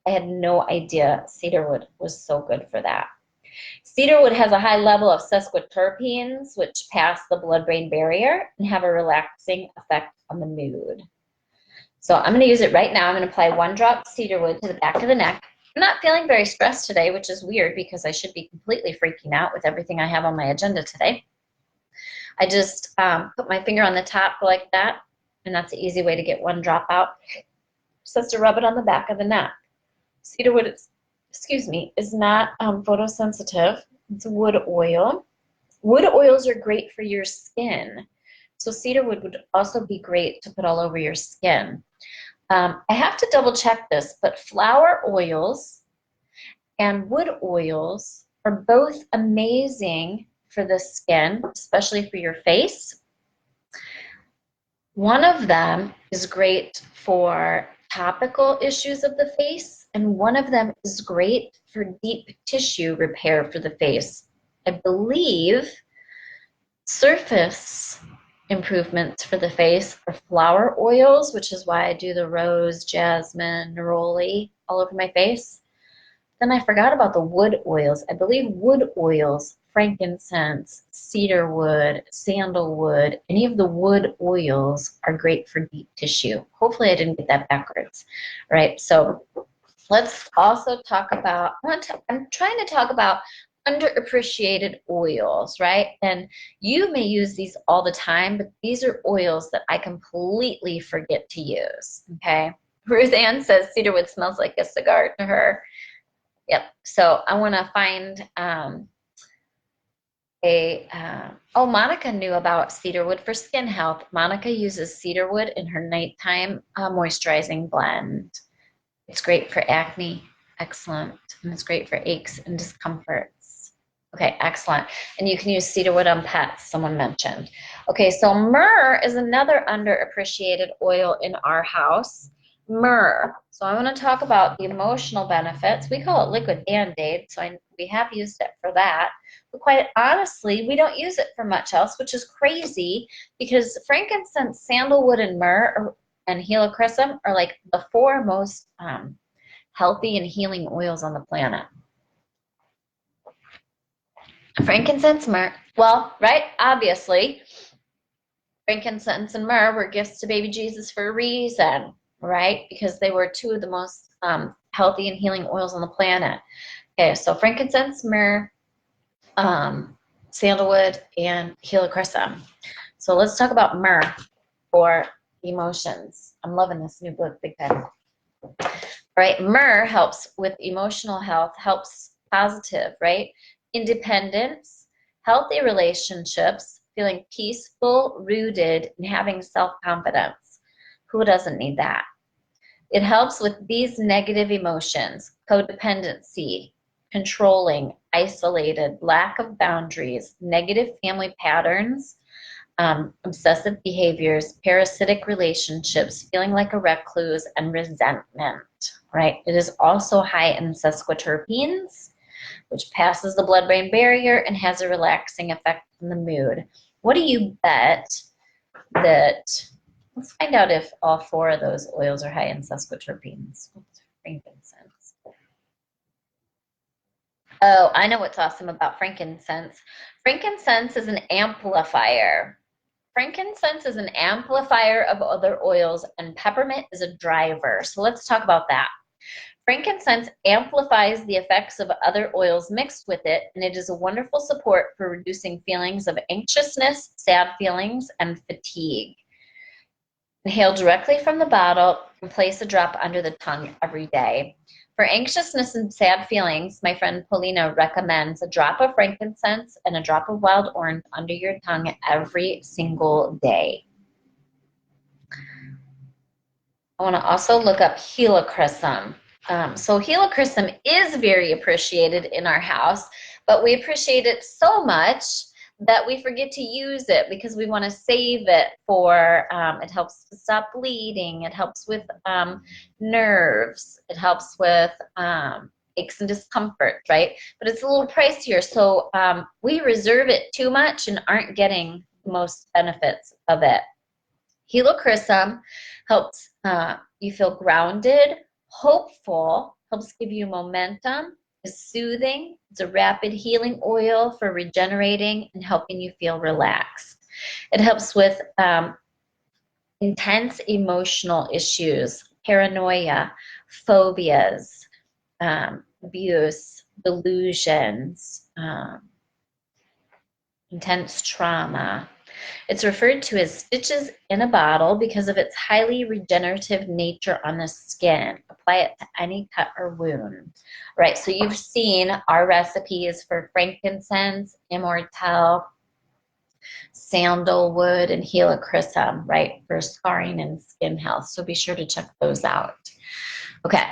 I had no idea cedarwood was so good for that. Cedarwood has a high level of sesquiterpenes, which pass the blood-brain barrier and have a relaxing effect on the mood. So I'm going to use it right now. I'm going to apply 1 drop cedarwood to the back of the neck. I'm not feeling very stressed today, which is weird because I should be completely freaking out with everything I have on my agenda today. I just put my finger on the top like that, and that's an easy way to get 1 drop out. Just to rub it on the back of the neck. Cedarwood is not photosensitive. It's a wood oil. Wood oils are great for your skin. So cedarwood would also be great to put all over your skin. I have to double check this, but flower oils and wood oils are both amazing for the skin, especially for your face. One of them is great for topical issues of the face, and one of them is great for deep tissue repair for the face. I believe surface improvements for the face are flower oils, which is why I do the rose, jasmine, neroli all over my face. Then I forgot about the wood oils. I believe wood oils, frankincense, cedarwood, sandalwood, any of the wood oils are great for deep tissue. Hopefully I didn't get that backwards, right? So let's also talk about, I'm trying to talk about underappreciated oils, right? And you may use these all the time, but these are oils that I completely forget to use, okay? Ruth Ann says cedarwood smells like a cigar to her. Yep, so I want to find Monica knew about cedarwood for skin health. Monica uses cedarwood in her nighttime moisturizing blend. It's great for acne, excellent, and it's great for aches and discomforts. Okay, excellent. And you can use cedarwood on pets, someone mentioned. Okay, so myrrh is another underappreciated oil in our house. Myrrh. So I want to talk about the emotional benefits. We call it liquid Band-Aid, so we have used it for that. But quite honestly, we don't use it for much else, which is crazy because frankincense, sandalwood, and myrrh and helichrysum are like the 4 most healthy and healing oils on the planet. Frankincense, myrrh, well, right, obviously, frankincense and myrrh were gifts to baby Jesus for a reason, right? Because they were 2 of the most healthy and healing oils on the planet. Okay, so frankincense, myrrh, sandalwood, and helichrysum. So let's talk about myrrh for emotions. I'm loving this new book, Big Pen. Right, myrrh helps with emotional health, helps positive, right? Independence, healthy relationships, feeling peaceful, rooted, and having self-confidence. Who doesn't need that? It helps with these negative emotions: codependency, controlling, isolated, lack of boundaries, negative family patterns, obsessive behaviors, parasitic relationships, feeling like a recluse, and resentment, right? It is also high in sesquiterpenes, which passes the blood-brain barrier and has a relaxing effect on the mood. What do you bet that, let's find out if all 4 of those oils are high in sesquiterpenes. Frankincense. Oh, I know what's awesome about frankincense. Frankincense is an amplifier. Frankincense is an amplifier of other oils, and peppermint is a driver. So let's talk about that. Frankincense amplifies the effects of other oils mixed with it, and it is a wonderful support for reducing feelings of anxiousness, sad feelings, and fatigue. Inhale directly from the bottle and place a drop under the tongue every day. For anxiousness and sad feelings, my friend Paulina recommends a drop of frankincense and a drop of wild orange under your tongue every single day. I want to also look up helichrysum. So helichrysum is very appreciated in our house, but we appreciate it so much that we forget to use it because we want to save it for, it helps to stop bleeding, it helps with nerves, it helps with aches and discomfort, right? But it's a little pricier, so we reserve it too much and aren't getting the most benefits of it. Helichrysum helps you feel grounded, hopeful, helps give you momentum, is soothing. It's a rapid healing oil for regenerating and helping you feel relaxed. It helps with intense emotional issues, paranoia, phobias, abuse, delusions, intense trauma. It's referred to as stitches in a bottle because of its highly regenerative nature on the skin. Apply it to any cut or wound. Right, so you've seen our recipes for frankincense, immortelle, sandalwood, and helichrysum, right, for scarring and skin health. So be sure to check those out. Okay.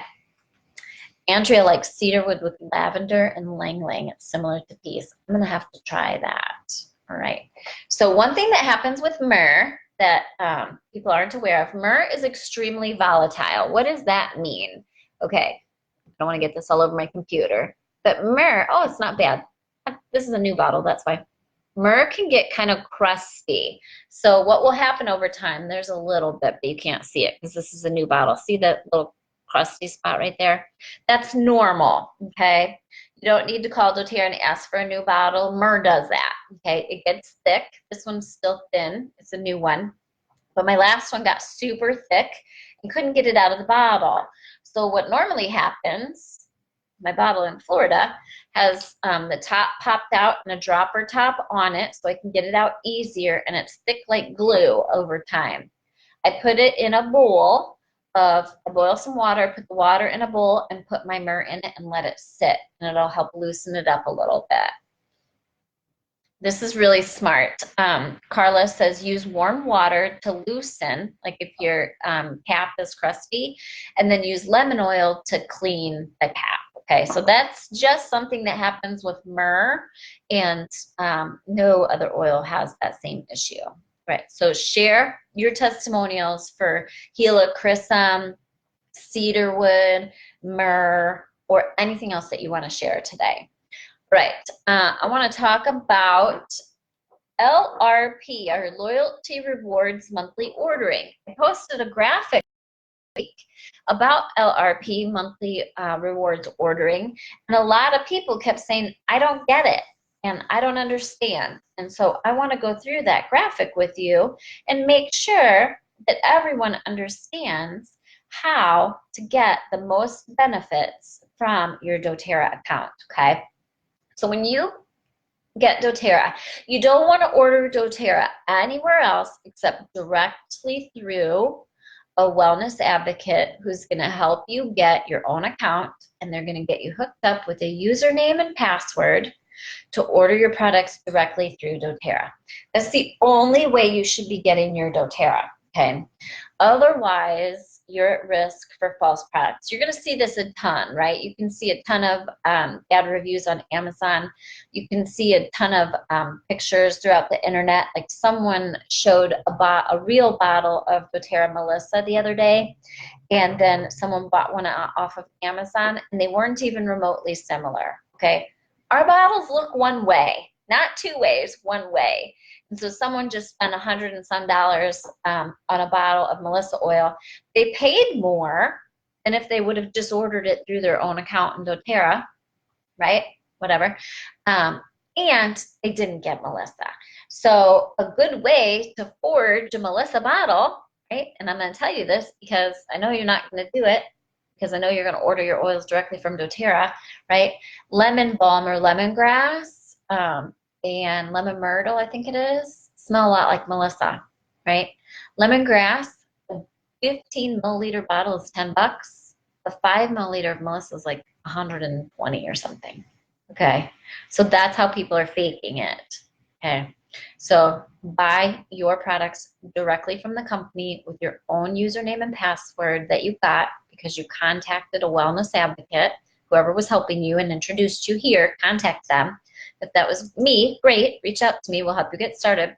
Andrea likes cedarwood with lavender and lang lang. It's similar to peace. I'm going to have to try that. All right. So one thing that happens with myrrh that people aren't aware of, myrrh is extremely volatile. What does that mean? Okay. I don't want to get this all over my computer. But myrrh, oh, it's not bad. This is a new bottle. That's why. Myrrh can get kind of crusty. So what will happen over time, there's a little bit, but you can't see it because this is a new bottle. See that little crusty spot right there? That's normal, okay? You don't need to call doTERRA and ask for a new bottle. Myrrh does that, okay? It gets thick. This one's still thin. It's a new one. But my last one got super thick and couldn't get it out of the bottle. So what normally happens, my bottle in Florida has the top popped out and a dropper top on it so I can get it out easier, and it's thick like glue over time. I put it in a bowl. I boil some water, put the water in a bowl, and put my myrrh in it and let it sit, and it'll help loosen it up a little bit. This is really smart. Carla says use warm water to loosen, like if your cap is crusty, and then use lemon oil to clean the cap. Okay, so that's just something that happens with myrrh, and no other oil has that same issue. Right, so share your testimonials for helichrysum, cedarwood, myrrh, or anything else that you want to share today. Right, I want to talk about LRP, our Loyalty Rewards Monthly Ordering. I posted a graphic about LRP, Monthly Rewards Ordering, and a lot of people kept saying, I don't get it. And I don't understand. And so I want to go through that graphic with you and make sure that everyone understands how to get the most benefits from your doTERRA account, okay? So when you get doTERRA, you don't want to order doTERRA anywhere else except directly through a wellness advocate who's going to help you get your own account, and they're going to get you hooked up with a username and password to order your products directly through doTERRA. That's the only way you should be getting your doTERRA, okay? Otherwise, you're at risk for false products. You're going to see this a ton, right? You can see a ton of ad reviews on Amazon. You can see a ton of pictures throughout the internet. Like someone showed a real bottle of doTERRA Melissa the other day, and then someone bought one off of Amazon, and they weren't even remotely similar, okay? Our bottles look one way, not two ways, one way. And so someone just spent $100 and some on a bottle of Melissa oil. They paid more than if they would have just ordered it through their own account in doTERRA, right? Whatever. And they didn't get Melissa. So a good way to forge a Melissa bottle, right? And I'm going to tell you this because I know you're not going to do it, because I know you're going to order your oils directly from doTERRA, right? Lemon balm or lemongrass and lemon myrtle, I think it is, smell a lot like Melissa, right? Lemongrass, a 15 milliliter bottle is $10. A 5 milliliter of Melissa is like 120 or something, okay? So that's how people are faking it, okay? So buy your products directly from the company with your own username and password that you got because you contacted a wellness advocate, whoever was helping you and introduced you here, contact them. If that was me, great, reach out to me, we'll help you get started.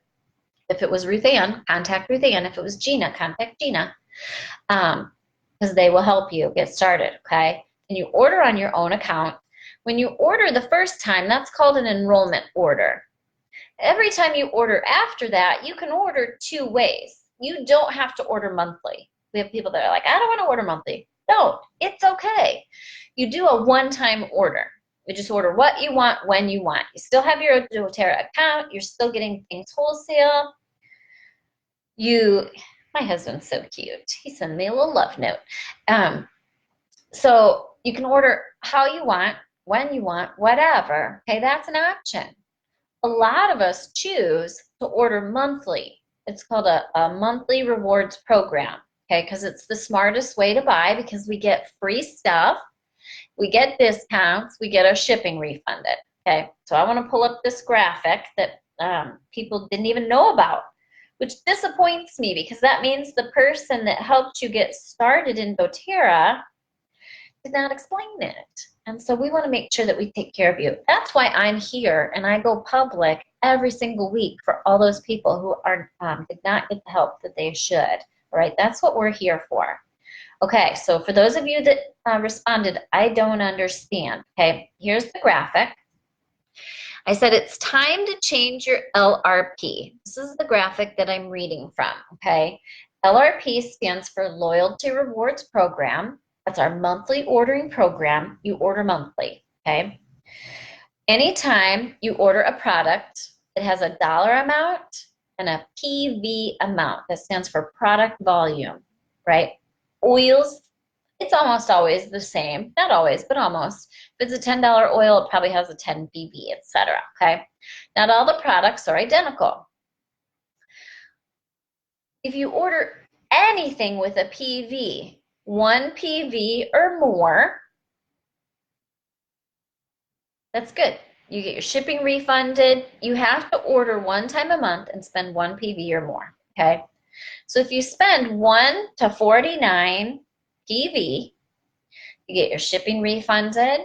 If it was Ruth Ann, contact Ruth Ann. If it was Gina, contact Gina, because they will help you get started, okay? And you order on your own account. When you order the first time, that's called an enrollment order. Every time you order after that, you can order two ways. You don't have to order monthly. We have people that are like, I don't want to order monthly. No, it's okay. You do a one-time order, You just order what you want when you want. You still have your doTERRA account. You're still getting things wholesale. My husband's so cute. He sent me a little love note. So you can order how you want, when you want, whatever. Okay, that's an option. A lot of us choose to order monthly. It's called a monthly rewards program, okay, because it's the smartest way to buy because we get free stuff, we get discounts, we get our shipping refunded, okay? So I want to pull up this graphic that people didn't even know about, which disappoints me because that means the person that helped you get started in doTERRA did not explain it. And so we want to make sure that we take care of you. That's why I'm here and I go public every single week for all those people who did not get the help that they should. All right, that's what we're here for. Okay, so for those of you that responded, I don't understand. Okay, here's the graphic. I said it's time to change your LRP. This is the graphic that I'm reading from, okay? LRP stands for Loyalty Rewards Program. That's our monthly ordering program. You order monthly, okay? Anytime you order a product, it has a dollar amount and a PV amount. That stands for product volume, right? Oils, it's almost always the same. Not always, but almost. If it's a $10 oil, it probably has a 10 PV, etc. Okay? Not all the products are identical. If you order anything with a PV, 1 PV or more, that's good. You get your shipping refunded. You have to order one time a month and spend 1 PV or more, okay? So if you spend 1 to 49 PV, you get your shipping refunded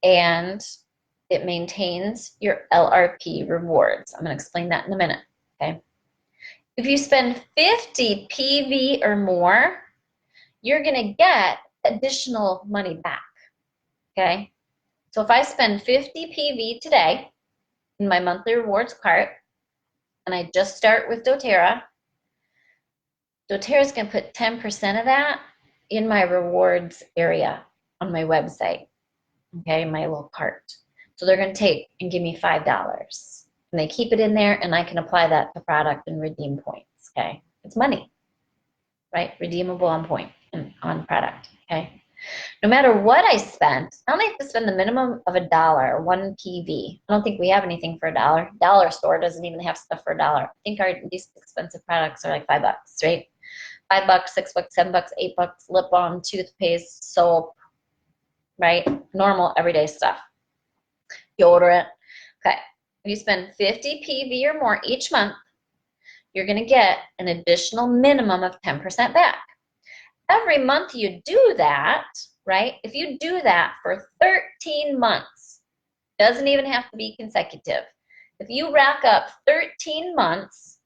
and it maintains your LRP rewards. I'm going to explain that in a minute, okay? If you spend 50 PV or more, you're going to get additional money back, okay? So if I spend 50 PV today in my monthly rewards cart, and I just start with doTERRA, doTERRA is going to put 10% of that in my rewards area on my website, okay, my little cart. So they're going to take and give me $5. And they keep it in there, and I can apply that to product and redeem points, okay? It's money, right? Redeemable on point and on product, okay? No matter what I spent, I only have to spend the minimum of $1, 1 PV. I don't think we have anything for $1. Dollar store doesn't even have stuff for $1. I think our least expensive products are like $5, right? $5, $6, $7, $8, lip balm, toothpaste, soap, right? Normal everyday stuff. Deodorant. Okay. If you spend 50 PV or more each month, you're going to get an additional minimum of 10% back. Every month you do that, right? If you do that for 13 months, doesn't even have to be consecutive. If you rack up 13 months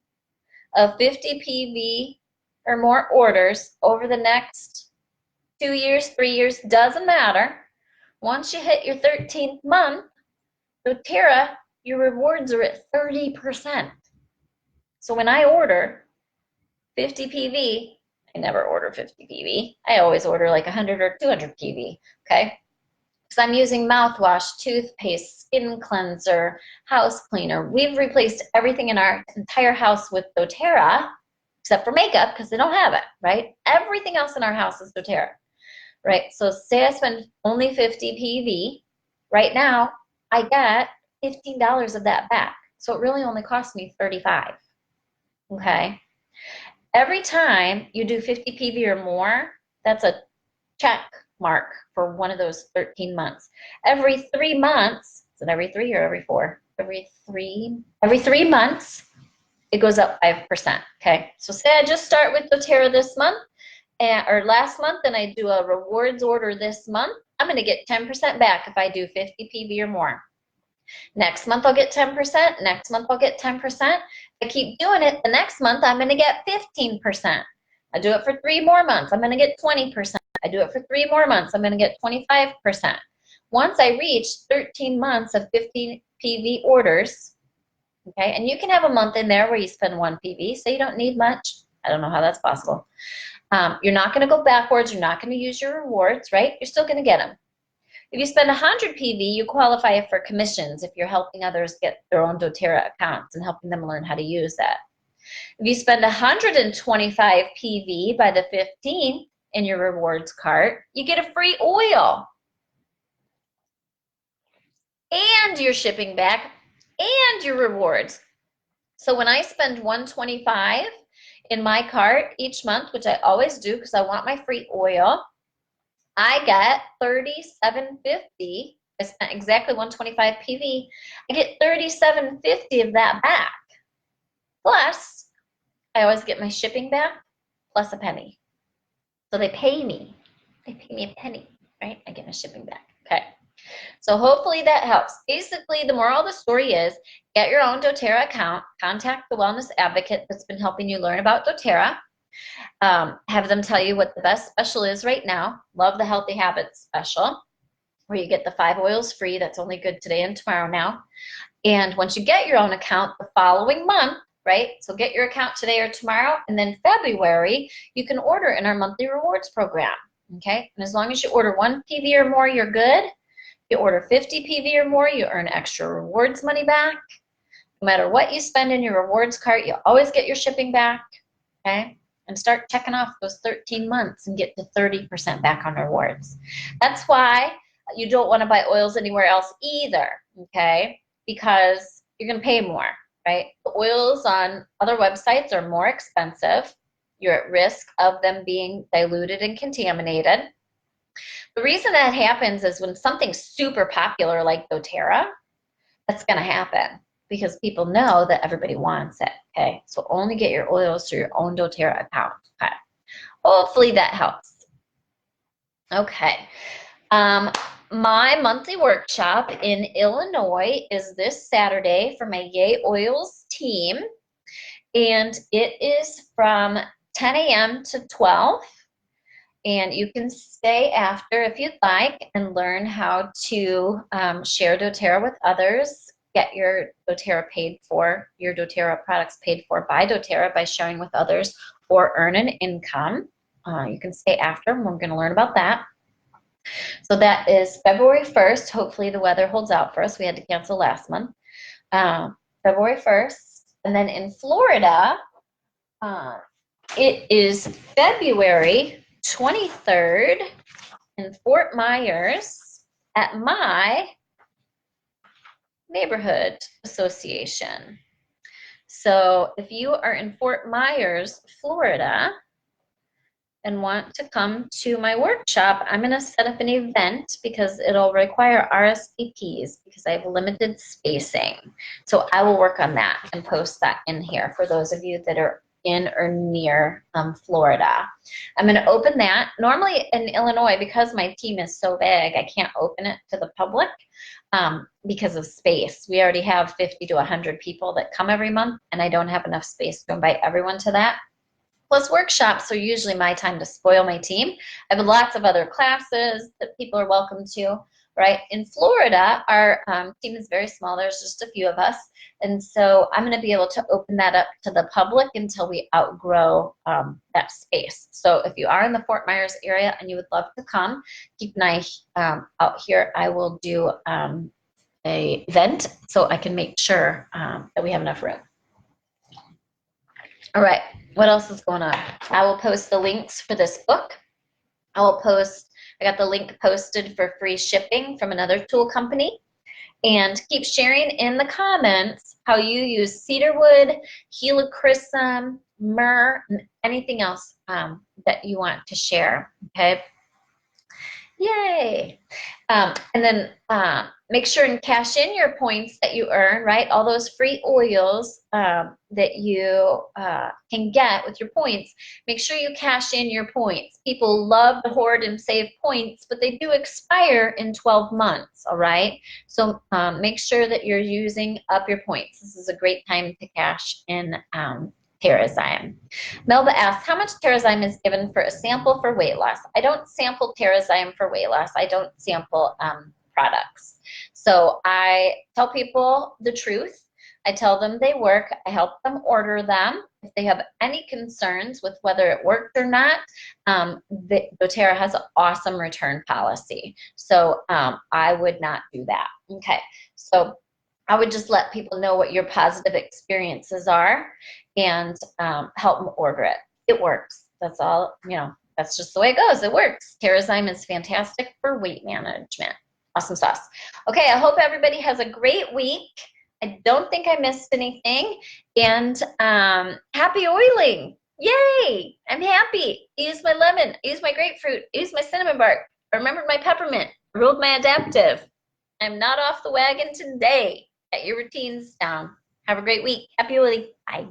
of 50 PV or more orders over the next 2 years, 3 years, doesn't matter. Once you hit your 13th month, doTERRA, your rewards are at 30%. So when I order 50 PV, I never order 50 PV. I always order like 100 or 200 PV, okay? Because I'm using mouthwash, toothpaste, skin cleanser, house cleaner. We've replaced everything in our entire house with doTERRA, except for makeup, because they don't have it, right? Everything else in our house is doTERRA, right? So say I spend only 50 PV. Right now, I get $15 of that back. So it really only costs me $35, okay? Every time you do 50 PV or more, that's a check mark for one of those 13 months. Every 3 months, is it every 3 or every 4? Every 3 months, it goes up 5%, okay? So say I just start with doTERRA this month, or last month, and I do a rewards order this month, I'm going to get 10% back if I do 50 PV or more. Next month, I'll get 10%. Next month, I'll get 10%. If I keep doing it, the next month, I'm going to get 15%. I do it for 3 more months, I'm going to get 20%. I do it for 3 more months, I'm going to get 25%. Once I reach 13 months of 50 PV orders, okay, and you can have a month in there where you spend 1 PV, so you don't need much. I don't know how that's possible. You're not going to go backwards. You're not going to use your rewards, right? You're still going to get them. If you spend 100 PV, you qualify for commissions if you're helping others get their own doTERRA accounts and helping them learn how to use that. If you spend 125 PV by the 15th in your rewards cart, you get a free oil and your shipping back and your rewards. So when I spend 125 in my cart each month, which I always do because I want my free oil, I get $37.50. I spent exactly 125 PV. I get $37.50 of that back. Plus, I always get my shipping back plus a penny. So they pay me. They pay me a penny, right? I get my shipping back. Okay. So hopefully that helps. Basically, the moral of the story is get your own doTERRA account, contact the wellness advocate that's been helping you learn about doTERRA, have them tell you what the best special is right now. Love the Healthy Habits special, where you get the 5 oils free. That's only good today and tomorrow now. And once you get your own account the following month, right? So get your account today or tomorrow, and then February, you can order in our monthly rewards program, okay? And as long as you order 1 PV or more, you're good. You order 50 PV or more, you earn extra rewards money back. No matter what you spend in your rewards cart, you always get your shipping back, okay? And start checking off those 13 months and get to 30% back on rewards. That's why you don't want to buy oils anywhere else either, okay? Because you're going to pay more, right? The oils on other websites are more expensive. You're at risk of them being diluted and contaminated. The reason that happens is when something's super popular like doTERRA, that's going to happen because people know that everybody wants it, okay? So only get your oils through your own doTERRA account, okay? Hopefully that helps. Okay. My monthly workshop in Illinois is this Saturday for my yayoils team, and it is from 10 a.m. to 12. And you can stay after if you'd like and learn how to share doTERRA with others, get your doTERRA paid for, your doTERRA products paid for by doTERRA by sharing with others, or earn an income. You can stay after, and we're going to learn about that. So that is February 1st. Hopefully the weather holds out for us. We had to cancel last month. February 1st. And then in Florida, it is February 23rd in Fort Myers at my neighborhood association. So if you are in Fort Myers, Florida, and want to come to my workshop, I'm going to set up an event because it'll require RSVPs because I have limited spacing. So I will work on that and post that in here for those of you that are in or near Florida. I'm going to open that. Normally in Illinois, because my team is so big, I can't open it to the public because of space. We already have 50 to 100 people that come every month, and I don't have enough space to invite everyone to that. Plus, workshops are usually my time to spoil my team. I have lots of other classes that people are welcome to, right? In Florida, our team is very small. There's just a few of us. And so I'm going to be able to open that up to the public until we outgrow that space. So if you are in the Fort Myers area and you would love to come, keep an eye out here. I will do an event so I can make sure that we have enough room. All right, what else is going on? I will post the links for this book. I got the link posted for free shipping from another tool company. And keep sharing in the comments how you use cedarwood, helichrysum, myrrh, and anything else that you want to share, okay? Yay! And then make sure and cash in your points that you earn, right? All those free oils that you can get with your points. Make sure you cash in your points. People love to hoard and save points, but they do expire in 12 months, all right? So make sure that you're using up your points. This is a great time to cash in TerraZyme. Melba asks, how much TerraZyme is given for a sample for weight loss? I don't sample TerraZyme for weight loss. I don't sample products. So I tell people the truth. I tell them they work. I help them order them. If they have any concerns with whether it worked or not, doTERRA has an awesome return policy. So I would not do that. Okay, so I would just let people know what your positive experiences are and help them order it. It works. That's all, you know, that's just the way it goes. It works. TerraZyme is fantastic for weight management. Awesome sauce. Okay, I hope everybody has a great week. I don't think I missed anything. And happy oiling. Yay! I'm happy. I used my lemon. I used my grapefruit. I used my cinnamon bark. I remembered my peppermint. I rolled my adaptive. I'm not off the wagon today. Get your routines down. Have a great week. Happy oiling. Bye.